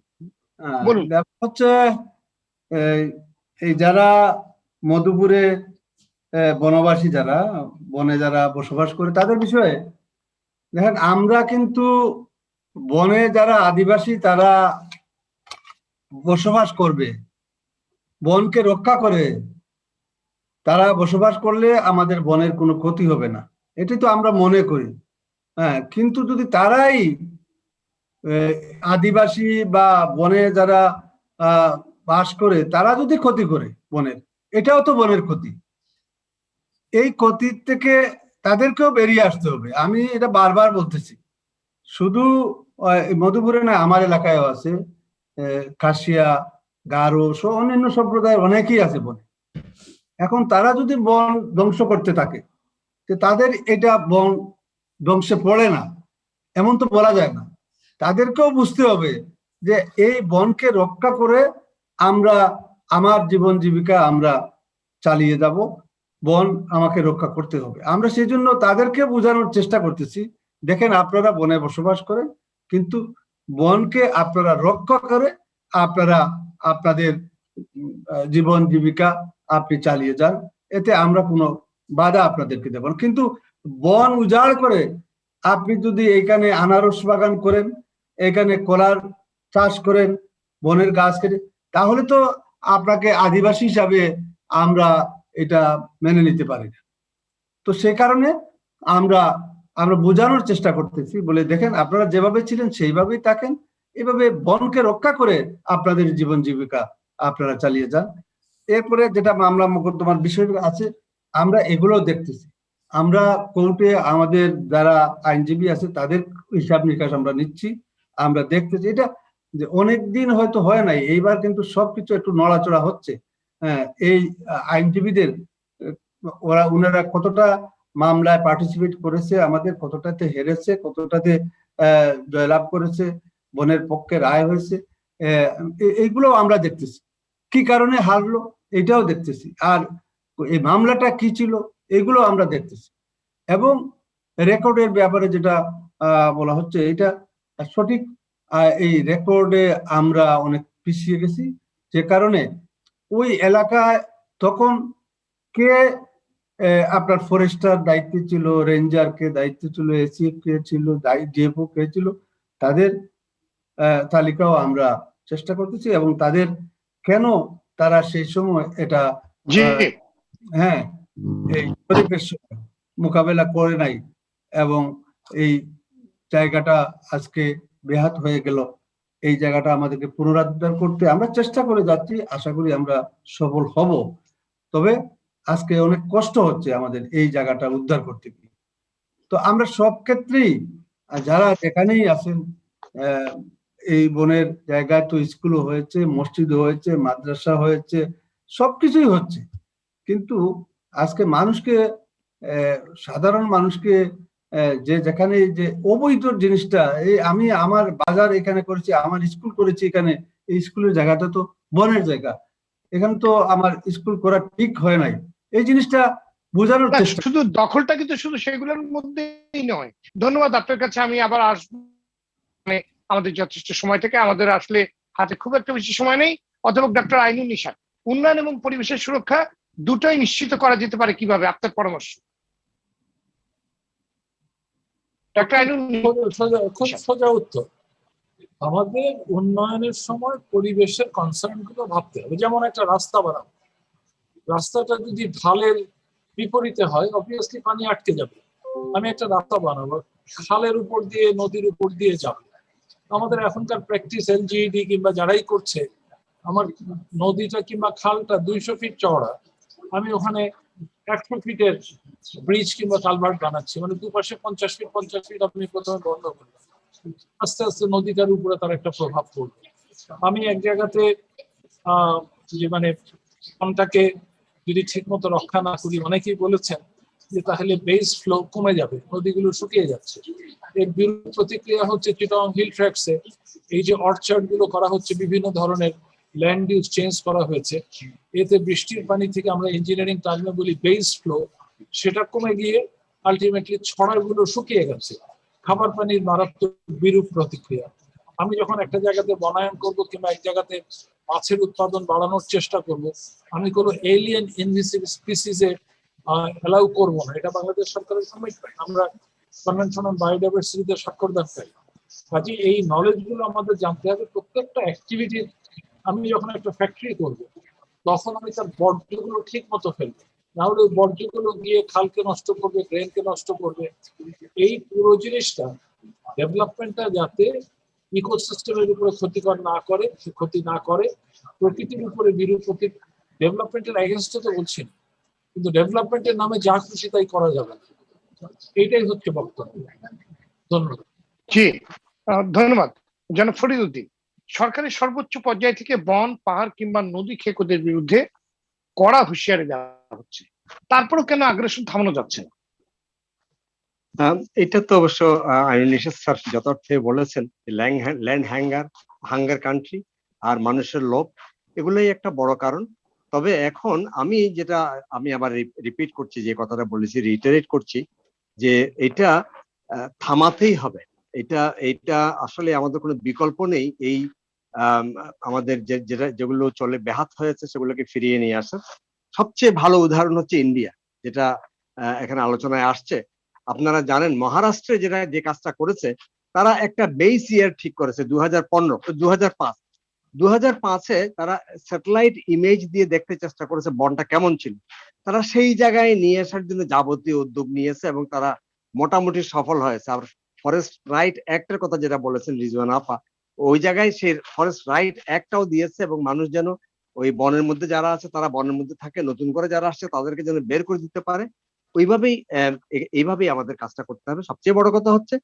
বলুন। হচ্ছে এই যারা মধুপুরে বনবাসী, যারা বনে যারা বসবাস করে, তাদের বিষয়ে দেখেন, আমরা কিন্তু বনে যারা আদিবাসী তারা বসবাস করবে, বনকে রক্ষা করে তারা বসবাস করলে আমাদের বনের কোনো ক্ষতি হবে না, এটি তো আমরা মনে করি। হ্যাঁ, কিন্তু যদি তারাই আদিবাসী বা বনে যারা বাস করে তারা যদি ক্ষতি করে বনের, এটাও তো বনের ক্ষতি। এই ক্ষতির থেকে তাদেরকেও বেরিয়ে আসতে হবে। আমি এটা বারবার বলতেছি, শুধু মধুপুরে না, আমার এলাকায়ও আছে, খাসিয়া, গারো সহ অন্যান্য সম্প্রদায়ের অনেকেই আছে বনে। এখন তারা যদি বন ধ্বংস করতে থাকে, তাদের এটা বন ধ্বংসে পড়ে না এমন তো বলা যায় না। তাদেরকেও বুঝতে হবে যে এই বনকে রক্ষা করে আমরা আমার জীবন জীবিকা আমরা চালিয়ে যাব, বন আমাকে রক্ষা করতে হবে। আমরা সেই জন্য তাদেরকে বোঝানোর চেষ্টা করতেছি, দেখেন আপনারা বনে বসবাস করেন, কিন্তু বনকে আপনারা রক্ষা করে আপনারা আপনাদের জীবন জীবিকা আপনি চালিয়ে যান, এতে আমরা কোনো বাধা আপনাদেরকে দেব না। কিন্তু বন উজাড় করে আপনি যদি এখানে আনারস বাগান করেন, এখানে কলার চাষ করেন, বনের গাছ কেটে, তাহলে তো আপনাকে আদিবাসী হিসাবে আমরা এটা মেনে নিতে পারি না। তো সে কারণে আমরা বোঝানোর চেষ্টা করতেছি, বলে দেখেন আপনারা যেভাবে ছিলেন সেইভাবেই থাকেন, এভাবে বনকে রক্ষা করে আপনাদের জীবন জীবিকা আপনারা চালিয়ে যান। এরপরে যেটা মামলা মোকদ্দমার বিষয় আছে, আমরা এগুলো দেখতেছি। আমরা কোর্টে আমাদের যারা আইনজীবী আছে তাদের হিসাব নিকাশ আমরা নিচ্ছি, আমরা দেখতেছি। এটা যে অনেক দিন হয়তো হয় নাই, এইবার কিন্তু সবকিছু একটু নড়াচড়া হচ্ছে। হ্যাঁ, এই আইনজীবীদের ওনারা কতটা মামলায় পার্টিসিপেট করেছে, আমাদের কতটাতে হেরেছে, কতটাতে জয়লাভ করেছে, বনের পক্ষে রায় হয়েছে, এইগুলো আমরা দেখতেছি। কি কারণে হারলো এটাও দেখতেছি, আর এই মামলাটা কি ছিল এগুলো আমরা দেখতেছি। এবং রেকর্ডের ব্যাপারে যেটা বলা হচ্ছে, এটা সঠিক। এই রেকর্ডে আমরা অনেক পিছিয়ে গেছি, যে কারণে ওই এলাকায় তখন কে আপনার ফরেস্টার দায়িত্বে ছিল, রেঞ্জার কে দায়িত্ব ছিল, এসি কে ছিল, ডিএফও কে ছিল, তাদের তালিকাও আমরা চেষ্টা করতেছি। এবং তাদের কেন তারা সেই সময় এটা হ্যাঁ এই পরিবেশ মোকাবেলা করে নাই, এবং এই জায়গাটা আজকে বেহাত হয়ে গেল, এই জায়গাটা আমাদেরকে পুনরুদ্ধার করতে আমরা চেষ্টা করে যাচ্ছি। আশা করি আমরা সফল হব। তবে আজকে অনেক কষ্ট হচ্ছে আমাদের এই জায়গাটা উদ্ধার করতে গিয়ে। তো আমরা সব ক্ষেত্রেই যারা যেখানেই আছেন, এই বনের জায়গায় তো স্কুলও হয়েছে, মসজিদ হয়েছে, মাদ্রাসা হয়েছে, সবকিছুই হচ্ছে, কিন্তু আজকে মানুষকে সাধারণ মানুষকে যে যেখানে যে অবৈধ জিনিসটা, এই আমি আমার বাজার এখানে করেছি, আমার স্কুল করেছি এখানে, এই স্কুলের জায়গাটা তো বনের জায়গা, এখানে তো আমার স্কুল করা ঠিক হয় নাই, এই জিনিসটা বোঝানোর চেষ্টা। শুধু দখলটা কিন্তু শুধু সেগুলোর মধ্যেই নয়। ধন্যবাদ আপনার কাছে। আমি আবার আসবো, মানে আমাদের যথেষ্ট সময় থেকে আমাদের আসলে হাতে খুব একটা বেশি সময় নেই। অধ্যাপক ডক্টর আইনুন নিশাত, উন্নয়ন এবং পরিবেশের সুরক্ষা দুটোই নিশ্চিত করা যেতে পারে কিভাবে, আপনার পরামর্শ? ডক্টর আইনুন। খুব সোজা উত্তর, আমাদের উন্নয়নের সময় পরিবেশের কনসার্ন গুলো ভাবতে হবে। যেমন একটা রাস্তা বানাবো, রাস্তাটা যদি ঢালের বিপরীতে হয় অবভিয়াসলি পানি আটকে যাবে। আমি একটা রাস্তা বানাবো, খালের উপর দিয়ে, নদীর উপর দিয়ে যাবে। আমাদের এখনকার প্র্যাকটিস এলজিইডি কিংবা যারাই করছে, আমার নদীটা কিংবা খালটা 200 ফিট চওড়া, আমি ওখানে 100 ফিটের ব্রিজ কিংবা কালভার্ট বানাচ্ছি, মানে দুপাশে 50 ফিট 50 ফিট আপনি প্রথমে বন্ধ করবেন, আস্তে আস্তে নদীটার উপরে তার একটা প্রভাব পড়বে। আমি এক জায়গাতে যে মানে বনটাকে যদি ঠিক মতো রক্ষা না করি, অনেকেই বলেছেন যে তাহলে বেস ফ্লো কমে যাবে, নদীগুলো শুকিয়ে যাচ্ছে। এর বিরূপ প্রতিক্রিয়া হচ্ছে চিটাগং হিল ট্র্যাক্টসে এই যে অর্চার্ড গুলো করা হচ্ছে, বিভিন্ন ধরনের ল্যান্ড ইউজ চেঞ্জ করা হয়েছে, এতে বৃষ্টির পানি থেকে আমরা ইঞ্জিনিয়ারিং টার্মে বলি বেস ফ্লো, সেটা কমে গিয়ে আলটিমেটলি ছড়াগুলো শুকিয়ে গেছে। খাবার পানির মারাত্মক বিরূপ প্রতিক্রিয়া। আমি যখন একটা জায়গাতে বনায়ন করবো কিংবা এক জায়গাতে মাছের উৎপাদন বাড়ানোর চেষ্টা করব, আমি কোনো এলিয়েন ইনভিসিভ স্পিসিসে অ্যালাউ করবো না। এটা বাংলাদেশ সরকারের কমিটমেন্ট, আমরা কনভেনশন অন বায়োডাইভার্সিটিতে স্বাক্ষরদানকারী। কাজে এই নলেজ গুলো আমাদের জানতে হবে। প্রত্যেকটা অ্যাক্টিভিটির, আমি যখন একটা ফ্যাক্টরি করবো তখন আমি তার বর্জ্যগুলো ঠিক মতো ফেলবো, নাহলে ওই বর্জ্যগুলো গিয়ে খালকে নষ্ট করবে, ড্রেনকে নষ্ট করবে। এই পুরো জিনিসটা ডেভেলপমেন্টটা যাতে ইকোসিস্টেমের উপরে ক্ষতিকর না করে, ক্ষতি না করে, প্রকৃতির উপরে বিরূপ ডেভেলপমেন্টের এগেনস্টে তো বলছি না, কিন্তু ডেভেলপমেন্টের নামে যা খুশি তাই করা যাবে না, এইটাই হচ্ছে বক্তব্য। ধন্যবাদ। জি, ধন্যবাদ জনাব ফরিদউদ্দিন। সরকারের সর্বোচ্চ পর্যায় থেকে বন, পাহাড় কিংবা নদী খেকোদের বিরুদ্ধে কড়া হুঁশিয়ারি দেওয়া হচ্ছে, তারপরেও কেন আগ্রাসন থামানো যাচ্ছে না? এটা তো অবশ্য আইনুল নিশাত স্যার যথার্থে বলেছেন, ল্যান্ড হাঙ্গার কান্ট্রি আর মানুষের লোভ, এগুলোই একটা বড় কারণ। তবে এখন আমি আবার রিপিট করছি, যে কথাটা বলেছি রিটারেট করছি, যে এটা থামাতেই হবে। এটা আসলে আমাদের কোনো বিকল্প নেই। এই আমাদের যেগুলো চলে ব্যাহত হয়েছে সেগুলোকে ফিরিয়ে নিয়ে আসা। সবচেয়ে ভালো উদাহরণ হচ্ছে ইন্ডিয়া, যেটা এখানে আলোচনায় আসছে। আপনারা জানেন মহারাষ্ট্রে যে কাজটা করেছে, তারা একটা বেস ইয়ার ঠিক করেছে 2005-এ তারা স্যাটেলাইট ইমেজ দিয়ে দেখতে চেষ্টা করেছে বনটা কেমন ছিল। তারা সেই জায়গায় নিয়ে আসার জন্য যাবতীয় উদ্যোগ নিয়েছে এবং তারা মোটামুটি সফল হয়েছে। আর ফরেস্ট রাইট অ্যাক্টের কথা যেটা বলেছেন রিজওয়ানা আপা, ওই জায়গায় সেই ফরেস্ট রাইট অ্যাক্টটাও দিয়েছে, এবং মানুষ যেন ওই বনের মধ্যে যারা আছে তারা বনের মধ্যে থাকে, নতুন করে যারা আসছে তাদেরকে যেন বের করে দিতে পারে। এইভাবেই আমাদের কাজটা করতে হবে। সবচেয়ে বড় কথা হচ্ছে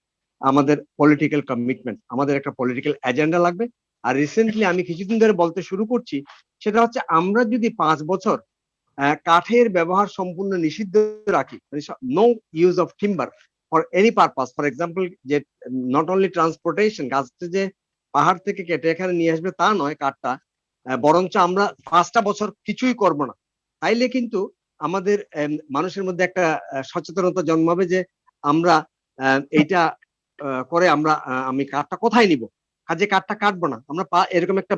আমাদের পলিটিক্যাল কমিটমেন্ট, আমাদের একটা পলিটিক্যাল এজেন্ডা লাগবে। আর রিসেন্টলি আমি কিছুদিন ধরে বলতে শুরু করছি, সেটা হচ্ছে আমরা যদি 5 বছর কাঠের ব্যবহার সম্পূর্ণ নিষিদ্ধ রাখি, no use of timber for any purpose, for example, যে নট অনলি ট্রান্সপোর্টেশন, গাছটা যে পাহাড় থেকে কেটে এখানে নিয়ে আসবে তা নয় কাঠটা, বরঞ্চ আমরা 5টা বছর কিছুই করব না, তাইলে কিন্তু আমাদের মানুষের মধ্যে একটা সচেতনতা জন্মাবে যে আমরা এইটা করে আমি কাঠটা কোথায় নিব, কাজে কাঠটা কাটবো না আমরা, এরকম একটা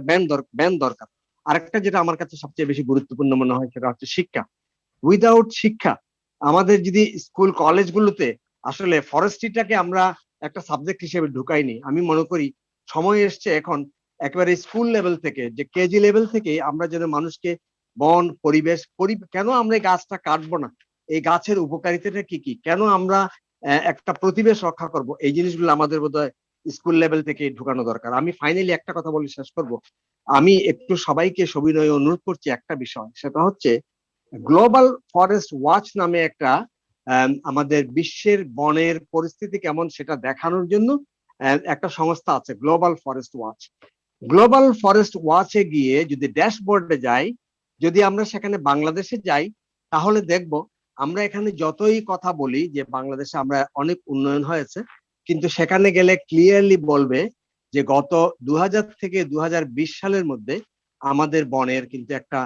ব্যান দরকার। আরেকটা যেটা আমার কাছে সবচেয়ে বেশি গুরুত্বপূর্ণ মনে হয় সেটা হচ্ছে শিক্ষা। উইদাউট শিক্ষা, আমাদের যদি স্কুল কলেজগুলোতে আসলে ফরেস্ট্রিটাকে আমরা একটা সাবজেক্ট হিসেবে ঢুকাইনি, আমি মনে করি সময় এসছে এখন একেবারে স্কুল লেভেল থেকে, যে কেজি লেভেল থেকে আমরা যেন মানুষকে বন, পরিবেশ, কেন আমরা এই গাছটা কাটবো না, এই গাছের উপকারিতাটা কি কি, কেন আমরা একটা পরিবেশ রক্ষা করব, এই জিনিসগুলো আমাদের বোধহয় স্কুল লেভেল থেকে ঢুকানো দরকার। আমি ফাইনালি একটা কথা বলে শেষ করব। আমি একটু সবাইকে সবিনয়ে অনুরোধ করছি একটা বিষয়, সেটা হচ্ছে গ্লোবাল ফরেস্ট ওয়াচ নামে একটা আমাদের বিশ্বের বনের পরিস্থিতি কেমন সেটা দেখানোর জন্য একটা সংস্থা আছে, Global Forest Watch. Global Forest ওয়াচে গিয়ে যদি ড্যাশবোর্ডে যাই, যদি আমরা সেখানে বাংলাদেশে যাই, তাহলে দেখব আমরা এখানে যতই কথা বলি যে বাংলাদেশে আমরা অনেক উন্নয়ন হয়েছে, কিন্তু সেখানে গেলে ক্লিয়ারলি বলবে যে গত 2000 থেকে 2020 সালের মধ্যে আমাদের বনের কিন্তু একটা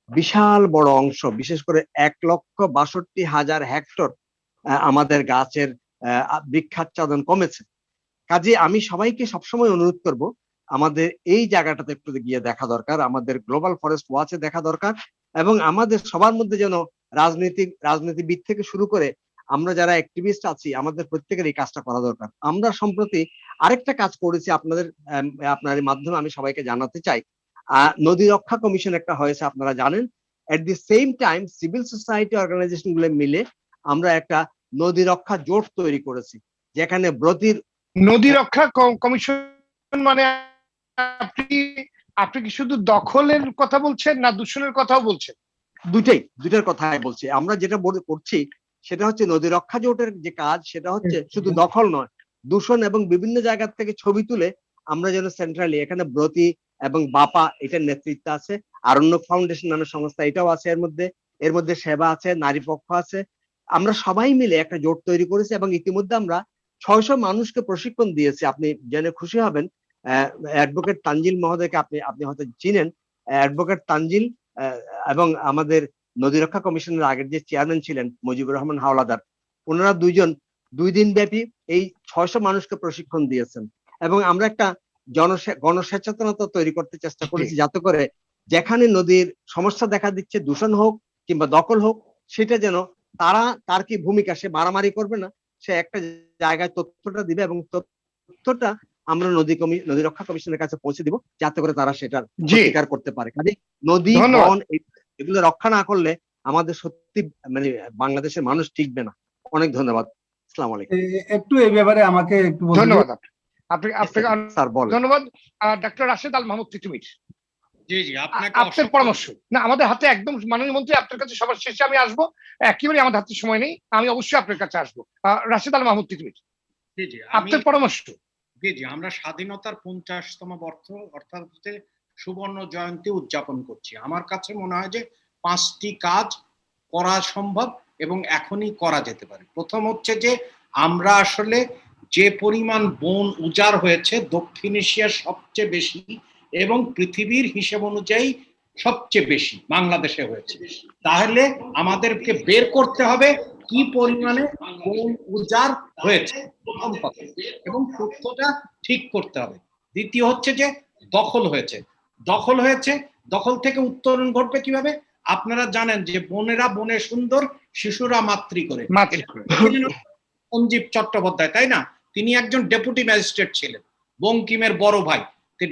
বিশাল বড় অংশ, বিশেষ করে 1,62,000 হেক্টর আমাদের গাছের বৃক্ষাচ্ছাদন কমেছে। কাজে আমি সবাইকে সবসময় অনুরোধ করব, আমাদের এই জায়গাটাতে একটু গিয়ে দেখা দরকার, আমাদের গ্লোবাল ফরেস্ট ওয়াচে দেখা দরকার, এবং আমাদের সবার মধ্যে যেন রাজনীতিবিদ থেকে শুরু করে আমরা যারা অ্যাক্টিভিস্ট আছি, আমাদের প্রত্যেকের এই কাজটা করা দরকার। আমরা সম্প্রতি আরেকটা কাজ করেছি আপনার মাধ্যমে আমি সবাইকে জানাতে চাই। নদী রক্ষা কমিশন একটা হয়েছে, আপনারা জানেন। At the same time civil society organisation গুলো মিলে আমরা একটা নদী রক্ষা জোট তৈরি করেছি, যেখানে নদী রক্ষা কমিশন মানে আপনি কি শুধু দখলের কথা বলছেন না দূষণের কথাও বলছেন? দুটার কথাই বলছি। আমরা যেটা করছি সেটা হচ্ছে নদী রক্ষা জোটের যে কাজ, সেটা হচ্ছে শুধু দখল নয়, দূষণ এবং বিভিন্ন জায়গা থেকে ছবি তুলে আমরা যেন সেন্ট্রালি, এখানে ব্রতি এবং বাপা এটার নেতৃত্ব আছে, আরণ্যক ফাউন্ডেশন নামের সংস্থা এটাও আছে, এর মধ্যে সেবা আছে, নারী পক্ষ আছে, আমরা সবাই মিলে একটা জোট তৈরি করেছি এবং ইতিমধ্যে আমরা 600 মানুষকে প্রশিক্ষণ দিয়েছি। আপনি জেনে খুশি হবেন, অ্যাডভোকেট তানজিল মহোদয়কে আপনি হয়তো চিনেন। অ্যাডভোকেট তানজিল এবং আমাদের নদী রক্ষা কমিশনের আগের যে চেয়ারম্যান ছিলেন মুজিবুর রহমান হাওলাদার, ওনারা 2 দিন ব্যাপী এই 600 মানুষকে প্রশিক্ষণ দিয়েছেন। এবং আমরা একটা গণসচেতনতা তৈরি করতে চেষ্টা করেছি, যাতে করে যেখানে নদীর সমস্যা দেখা দিচ্ছে, দূষণ হোক কিংবা দখল হোক, সেটা যেন তার কি ভূমিকা, সে মারামারি করবে না, সে একটা জায়গায় তথ্যটা দিবে এবং তথ্যটা আমরা নদী রক্ষা কমিশনের কাছে পৌঁছে দিব, যাতে করে তারা সেটার প্রতিকার করতে পারে। কাজে নদী, বন এগুলো রক্ষা না করলে আমাদের সত্যি মানে বাংলাদেশের মানুষ টিকবে না। অনেক ধন্যবাদ। আসসালামু আলাইকুম। একটু এই ব্যাপারে আমাকে একটু ধন্যবাদ। আপনাকে স্যার বলেন। ধন্যবাদ। ডক্টর রাশেদ আল মাহমুদ তিতুমির, জি জি, আপনার পরামর্শ। না, আমাদের হাতে একদম, মাননীয় মন্ত্রী আপনার কাছে সবার শেষে আমি আসবো, একেবারে আমাদের হাতে সময় নেই, আমি অবশ্যই আপনার কাছে আসবো। রাশেদ আল মাহমুদ তিতুমির, জি জি, আপনার পরামর্শ। জি জি, আমরা স্বাধীনতার 50তম বর্ষ অর্থাৎ হচ্ছে সুবর্ণ জয়ন্তী উদযাপন করছি। আমার কাছে মনে হয় যে 5টি কাজ করা সম্ভব এবং এখনই করা যেতে পারে। প্রথম হচ্ছে যে আমরা আসলে যে পরিমাণ বন উজাড় হয়েছে দক্ষিণ এশিয়ার সবচেয়ে বেশি এবং পৃথিবীর হিসেব অনুযায়ী সবচেয়ে বেশি বাংলাদেশে হয়েছে। তাহলে আমাদেরকে বের করতে হবে কি পরিমাণে বন উজাড় হয়েছে প্রথম কথা, এবং তথ্যটা ঠিক করতে হবে। দ্বিতীয় হচ্ছে যে দখল হয়েছে, দখল থেকে উত্তরণ ঘটবে কিভাবে? আপনারা জানেন যে বোনেরা বনে সুন্দর, শিশুরা মাতৃ করে, সঞ্জীব চট্টোপাধ্যায়, তাই না? তিনি একজন ডেপুটি ম্যাজিস্ট্রেট ছিলেন, বঙ্কিমের বড় ভাই।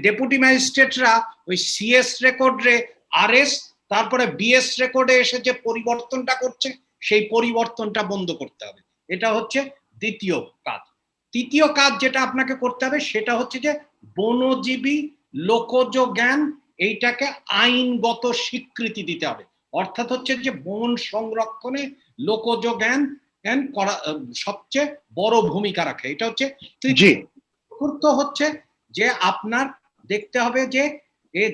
ডেপুটি ম্যাজিস্ট্রেটরা ওই সিএস রেকর্ডে আরএস, তারপরে বিএস রেকর্ডে এসে যে পরিবর্তনটা করছে সেই পরিবর্তনটা বন্ধ করতে হবে। এটা হচ্ছে দ্বিতীয় কাজ। তৃতীয় কাজ যেটা আপনাকে করতে হবে সেটা হচ্ছে যে বনজীবী লোকজ জ্ঞান, এইটাকে আইনগত স্বীকৃতি দিতে হবে। অর্থাৎ হচ্ছে যে বন সংরক্ষণে লোকজ জ্ঞান করা সবচেয়ে বড় ভূমিকা রাখে। এটা হচ্ছে চতুর্থ হচ্ছে যে আপনার দেখতে হবে যে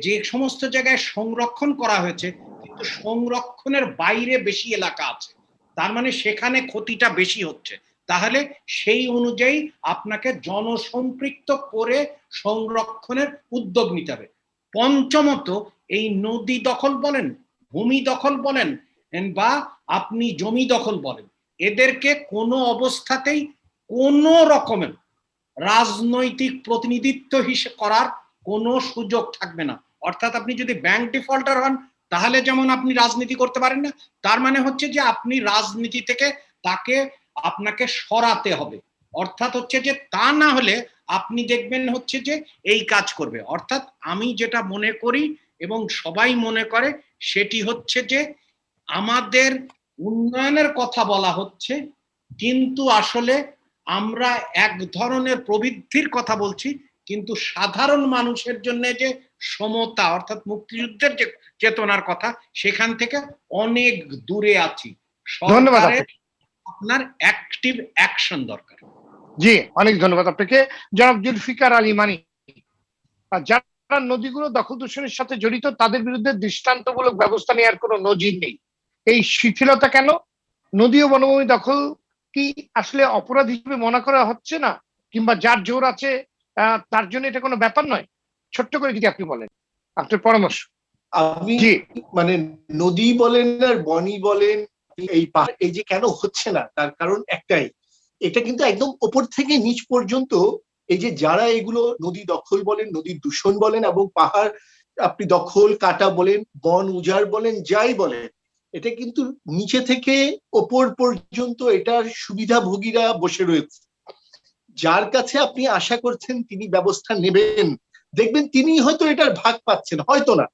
যে সমস্ত জায়গায় সংরক্ষণ করা হয়েছে কিন্তু সংরক্ষণের বাইরে বেশি এলাকা আছে, তার মানে সেখানে ক্ষতিটা বেশি হচ্ছে, তাহলে সেই অনুযায়ী আপনাকে জনসম্পৃক্ত করে সংরক্ষণের উদ্যোগ নিতে হবে। পঞ্চমত, এই নদী দখল বলেন, ভূমি দখল বলেন বা আপনি জমি দখল বলেন, এদেরকে কোনো অবস্থাতেই কোনো রকমের রাজনৈতিক প্রতিনিধিত্ব হিসেবে করার কোনো সুযোগ থাকবে না। অর্থাৎ আপনি যদি ব্যাংক ডিফল্টার হন তাহলে যেমন আপনি রাজনীতি করতে পারেন না, তার মানে হচ্ছে যে আপনি রাজনীতি থেকে আপনাকে সরাতে হবে। অর্থাৎ হচ্ছে যে তা না হলে আপনি দেখবেন হচ্ছে যে এই কাজ করবে। অর্থাৎ আমি যেটা মনে করি এবং সবাই মনে করে সেটি হচ্ছে যে আমাদের উন্নয়নের কথা বলা হচ্ছে কিন্তু আসলে আমরা এক ধরনের প্রবৃদ্ধির কথা বলছি, কিন্তু সাধারণ মানুষের জন্য যে সমতা অর্থাৎ মুক্তিযুদ্ধের যে চেতনার কথা সেখান থেকে অনেক দূরে আছি। ধন্যবাদ আপনার অ্যাক্টিভ অ্যাকশন দরকার। জি, অনেক ধন্যবাদ আপনাকে জনাব জুলফিকার আলী মানি। যারা নদীগুলো দখল দূষণের সাথে জড়িত তাদের বিরুদ্ধে দৃষ্টান্তমূলক ব্যবস্থা নেওয়ার কোনো নজির নেই, এই শিথিলতা কেন? নদী ও বনভূমি দখল কি আসলে অপরাধ হিসেবে মনে করা হচ্ছে না, কিংবা যার জোর আছে তার জন্য এটা কোনো ব্যাপার নয়? ছোট্ট করে যদি আপনি বলেন আপনার পরামর্শ। আমি মানে নদী বলেন আর বনই বলেন, এই যে কেন হচ্ছে না তার কারণ একটাই, এটা কিন্তু একদম ওপর থেকে নিচ পর্যন্ত এই যে যারা এগুলো নদী দখল বলেন, নদী দূষণ বলেন এবং পাহাড় আপনি দখল কাটা বলেন, বন উজাড় বলেন, যাই বলেন, এটা কিন্তু নিচে থেকে ওপর পর্যন্ত এটার সুবিধাভোগীরা বসে রয়েছে। যার কাছে আপনি আশা করছেন তিনি ব্যবস্থা নেবেন, দেখবেন তিনি হয়তো এটার ভাগ পাচ্ছেন, হয়তো না,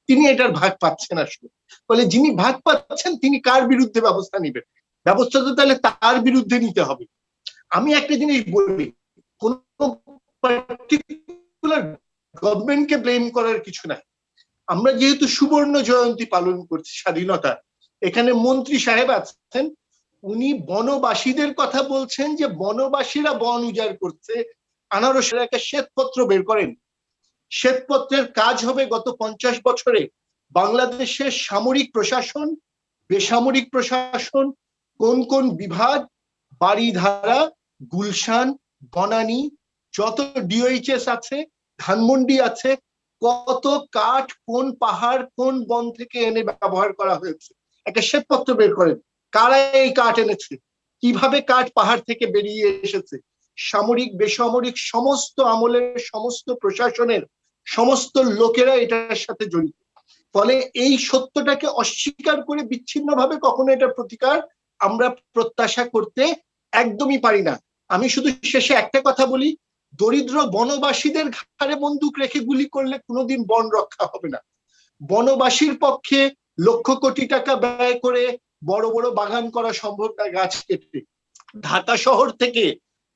তিনি এটার ভাগ পাচ্ছেন আসলে। ফলে যিনি ভাগ পাচ্ছেন তিনি কার বিরুদ্ধে ব্যবস্থা নেবেন? ব্যবস্থা তো তাহলে তার বিরুদ্ধে নিতে হবে। আমি একটা জিনিস বলি, কোন পার্টিকুলার গভর্নমেন্টকে ব্লেম করার কিছু নাই। আমরা যেহেতু সুবর্ণ জয়ন্তী পালন করছি স্বাধীনতা, এখানে মন্ত্রী সাহেব আছেন, উনি বনবাসীদের কথা বলছেন যে বনবাসীরা বন উজাড় করছে। আনারসের একটা শ্বেতপত্র বের করেন, শ্বেতপত্রের কাজ হবে গত 50 বছরে বাংলাদেশের সামরিক প্রশাসন, বেসামরিক প্রশাসন, কোন কোন বিভাগ, বাড়িধারা, গুলশান, বনানী, যত ডিওএইচএস আছে, ধানমন্ডি আছে, কত কাঠ কোন পাহাড় কোন বন থেকে এনে ব্যবহার করা হয়েছে, একটা শ্বেতপত্র বের করেন। কারা এই কাঠ এনেছে, কিভাবে কাঠ পাহাড় থেকে বেরিয়ে এসেছে, সামরিক বেসামরিক সমস্ত আমলের সমস্ত প্রশাসনের সমস্ত লোকেরা এটার সাথে জড়িত। ফলে এই সত্যটাকে অস্বীকার করে বিচ্ছিন্নভাবে কখনো এটার প্রতিকার আমরা প্রত্যাশা করতে একদমই পারি না। আমি শুধু শেষে একটা কথা বলি, দরিদ্র বনবাসীদের ঘাড়ে বন্দুক রেখে গুলি করলে কোনোদিন বন রক্ষা হবে না। বনবাসীর পক্ষে লক্ষ কোটি টাকা ব্যয় করে বড় বড় বাগান করা সম্ভব না গাছ কেটে। ঢাকা শহর থেকে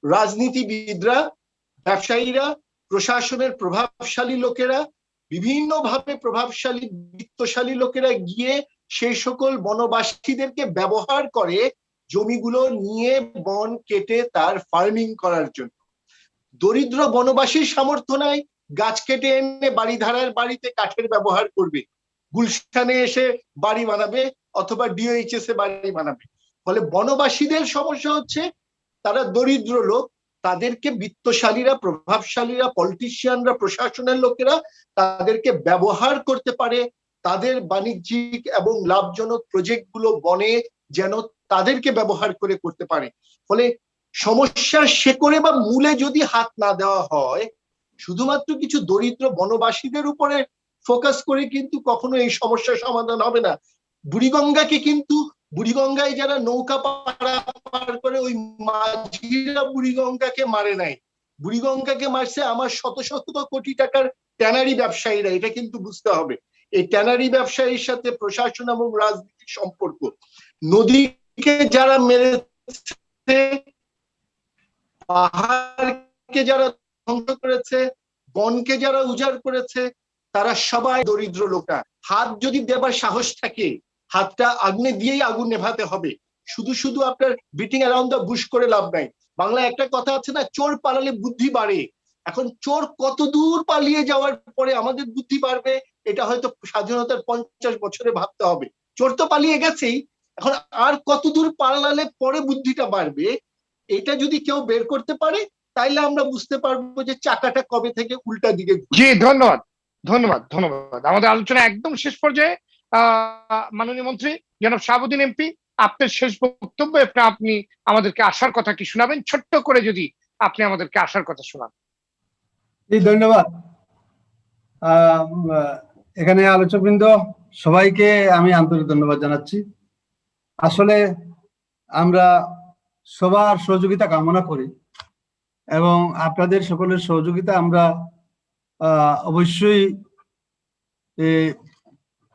রাজনীতিবিদরা, ব্যবসায়ীরা, প্রশাসনের প্রভাবশালী লোকেরা, বিভিন্নভাবে প্রভাবশালী বিত্তশালী লোকেরা গিয়ে সেই সকল বনবাসীদেরকে ব্যবহার করে জমিগুলো নিয়ে বন কেটে তার ফার্মিং করার জন্য। দরিদ্র বনবাসীর সামর্থ্য নাই, গাছ কেটে এনে বাড়িধারার বাড়িতে কাঠের ব্যবহার করবে, গুলশানে এসে বাড়ি বানাবে অথবা ডিওএইচএস এ বাড়ি বানাবে। ফলে বনবাসীদের সমস্যা হচ্ছে তারা দরিদ্র লোক, তাদেরকে বিত্তশালীরা, প্রভাবশালীরা, পলিটিশিয়ানরা, প্রশাসনের লোকেরা তাদেরকে ব্যবহার করতে পারে, তাদের বাণিজ্যিক এবং লাভজনক প্রজেক্টগুলো বনে যেন তাদেরকে ব্যবহার করে করতে পারে। ফলে সমস্যার শেকড়ে বা মূলে যদি হাত না দেওয়া হয়, শুধুমাত্র কিছু দরিদ্র বনবাসীদের উপরে ফোকাস করে কিন্তু কখনো এই সমস্যার সমাধান হবে না। বুড়িগঙ্গাকে কিন্তু, বুড়িগঙ্গায় যারা নৌকা পার করে ওই মাঝিরা বুড়িগঙ্গাকে মারে নাই, বুড়িগঙ্গাকে মারছে আমার শত শত কোটি টাকার ট্যানারি ব্যবসায়ীরা। এটা কিন্তু বুঝতে হবে, এই ট্যানারি ব্যবসায়ীর সাথে প্রশাসন এবং রাজনীতির সম্পর্ক। নদীকে যারা মেরেছে, পাহাড়কে যারা ধ্বংস করেছে, বনকে যারা উজাড় করেছে, তারা সবাই দরিদ্র লোকা। হাত যদি দেবার সাহস থাকে, হাতটা আগুনে দিয়েই আগুন নেভাতে হবে। শুধু শুধু আপনার বিটিং অ্যারাউন্ড দ্য বুশ করে লাভ নাই। বাংলায় একটা কথা আছে না, চোর পালালে বুদ্ধি বাড়ে। এখন চোর কত দূর পালিয়ে যাওয়ার পরে আমাদের বুদ্ধি বাড়বে, এটা হয়তো স্বাধীনতার 50 বছরে ভাবতে হবে। চোর তো পালিয়ে গেছেই, এখন আর কত দূর পালালে পরে বুদ্ধিটা বাড়বে, এটা যদি কেউ বের করতে পারে তাইলে আমরা বুঝতে পারবো যে চাকাটা কবে থেকে উল্টা দিকে। জি, ধন্যবাদ ধন্যবাদ ধন্যবাদ। আমাদের আলোচনা একদম শেষ পর্যায়ে। মাননীয় মন্ত্রী জনাব শাহাবুদ্দিন এমপি, আপনার শেষ বক্তব্য, আপনি আমাদেরকে আশার কথা কি শোনাবেন, ছোট্ট করে যদি আপনি আমাদেরকে আশার কথা শোনান। ধন্যবাদ। এখানে আলোচকবৃন্দ সবাইকে আমি আন্তরিক ধন্যবাদ জানাচ্ছি। আসলে আমরা সবার সহযোগিতা কামনা করি এবং আপনাদের সকলের সহযোগিতা আমরা অবশ্যই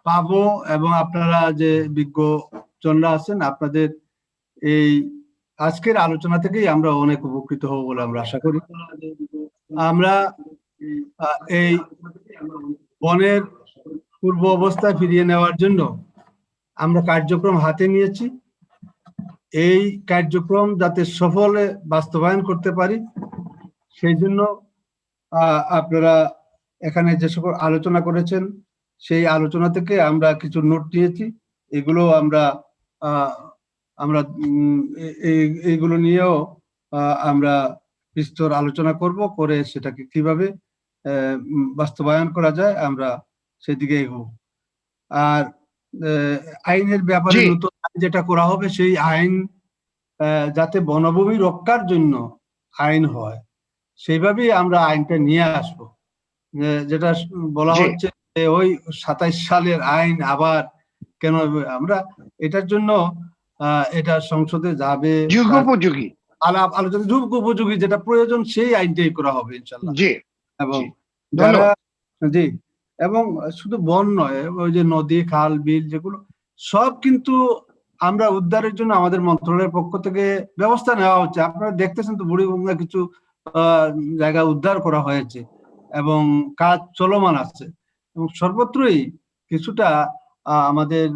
পাবো, এবং আপনারা যে বিজ্ঞজনরা আছেন, আপনাদের এই আজকের আলোচনা থেকেই আমরা অনেক উপকৃত হব বলে আমরা আশা করি। আমরা এই বনের পূর্ব অবস্থায় ফিরিয়ে নেওয়ার জন্য আমরা কার্যক্রম হাতে নিয়েছি। এই কার্যক্রম যাতে সফলে বাস্তবায়ন করতে পারি, সেই জন্য আপনারা এখানে যে সকল আলোচনা করেছেন, সেই আলোচনা থেকে আমরা কিছু নোট নিয়েছি। এগুলো আমরা এইগুলো নিয়েও আমরা বিস্তর আলোচনা করব, করে সেটাকে কিভাবে বাস্তবায়ন করা যায় আমরা সেদিকে এগোবো। আর আইনের ব্যাপারে নতুন যেটা করা হবে, সেই আইন যাতে বনভূমি রক্ষার জন্য আইন হয়, সেইভাবেই আমরা আইনটা নিয়ে আসবো। যেটা বলা হচ্ছে ওই 27 সালের আইন আবার কেন, আমরা এটার জন্য এটা সংসদে যাবে, যুগোপযোগী আলাপ আলোচনা, যুগ উপযোগী যেটা প্রয়োজন সেই আইনটাই করা হবে ইনশাল্লাহ। জি, এবং যারা জি, এবং শুধু বন নয়, ওই যে নদী খাল বিল যেগুলো সব কিন্তু আমরা উদ্ধারের জন্য আমাদের মন্ত্রণালয়ের পক্ষ থেকে ব্যবস্থা নেওয়া হচ্ছে। আপনারা দেখতেছেন তো, বুড়িগঙ্গা কিছু জায়গা উদ্ধার করা হয়েছে এবং কাজ চলমান আছে, এবং সর্বত্রই কিছুটা আমাদের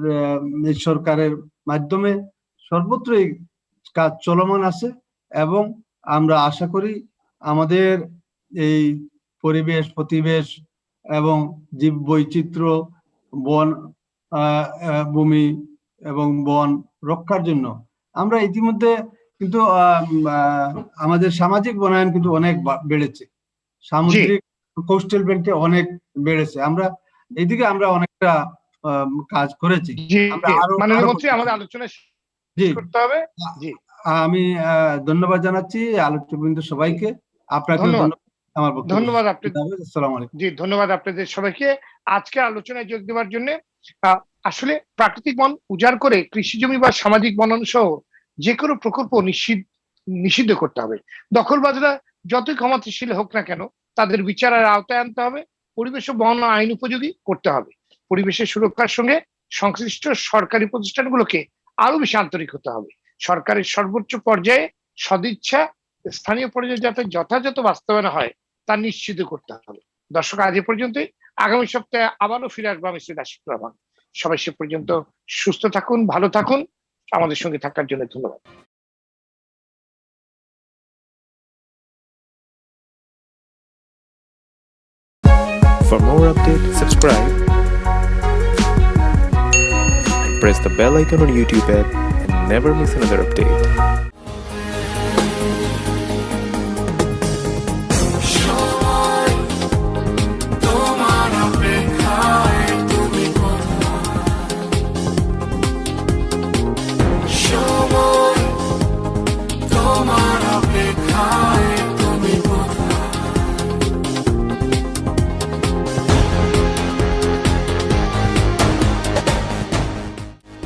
সরকারের মাধ্যমে সর্বত্রই কাজ চলমান আছে। এবং আমরা আশা করি আমাদের এই পরিবেশ প্রতিবেশ এবং জীব বৈচিত্র্য, বন ভূমি এবং বন রক্ষার জন্য আমরা ইতিমধ্যে কিন্তু আমাদের সামাজিক বনায়ন কিন্তু অনেক বেড়েছে, সামুদ্রিক কোস্টাল বেল্টে অনেক বেড়েছে। আমরা এইদিকে আমরা অনেকটা কাজ করেছি। আমাদের আলোচনা করতে হবে। আমি ধন্যবাদ জানাচ্ছি আলোচকবৃন্দ সবাইকে। আপনাকে আমার ধন্যবাদ। জি, ধন্যবাদ আপনাদের সবাইকে আজকে আলোচনায় যোগ দেওয়ার জন্য। আসলে প্রাকৃতিক বন উজাড় করে কৃষি জমি বা সামাজিক বনায়ন সহ যে কোনো প্রকল্প নিষিদ্ধ করতে হবে। দখলবাজরা যতই ক্ষমতাশীল হোক না কেন, তাদের বিচারের আওতায় আনতে হবে। পরিবেশ ও বন আইন উপযোগী করতে হবে। পরিবেশের সুরক্ষার সঙ্গে সংশ্লিষ্ট সরকারি প্রতিষ্ঠানগুলোকে আরো বেশি আন্তরিক হতে হবে। সরকারের সর্বোচ্চ পর্যায়ে সদিচ্ছা স্থানীয় পর্যায়ে যাতে যথাযথ বাস্তবায়ন হয় তা নিশ্চিত করতে হবে। দর্শক, আজ এ পর্যন্তই। আগামী সপ্তাহে আবারও ফিরে আসবো আমি শ্রী আশিক রহমান। সবাই সে পর্যন্ত সুস্থ থাকুন, ভালো থাকুন। আমাদের সঙ্গে থাকার জন্য ধন্যবাদ। For more updates, subscribe and press the bell icon on YouTube app and never miss another update.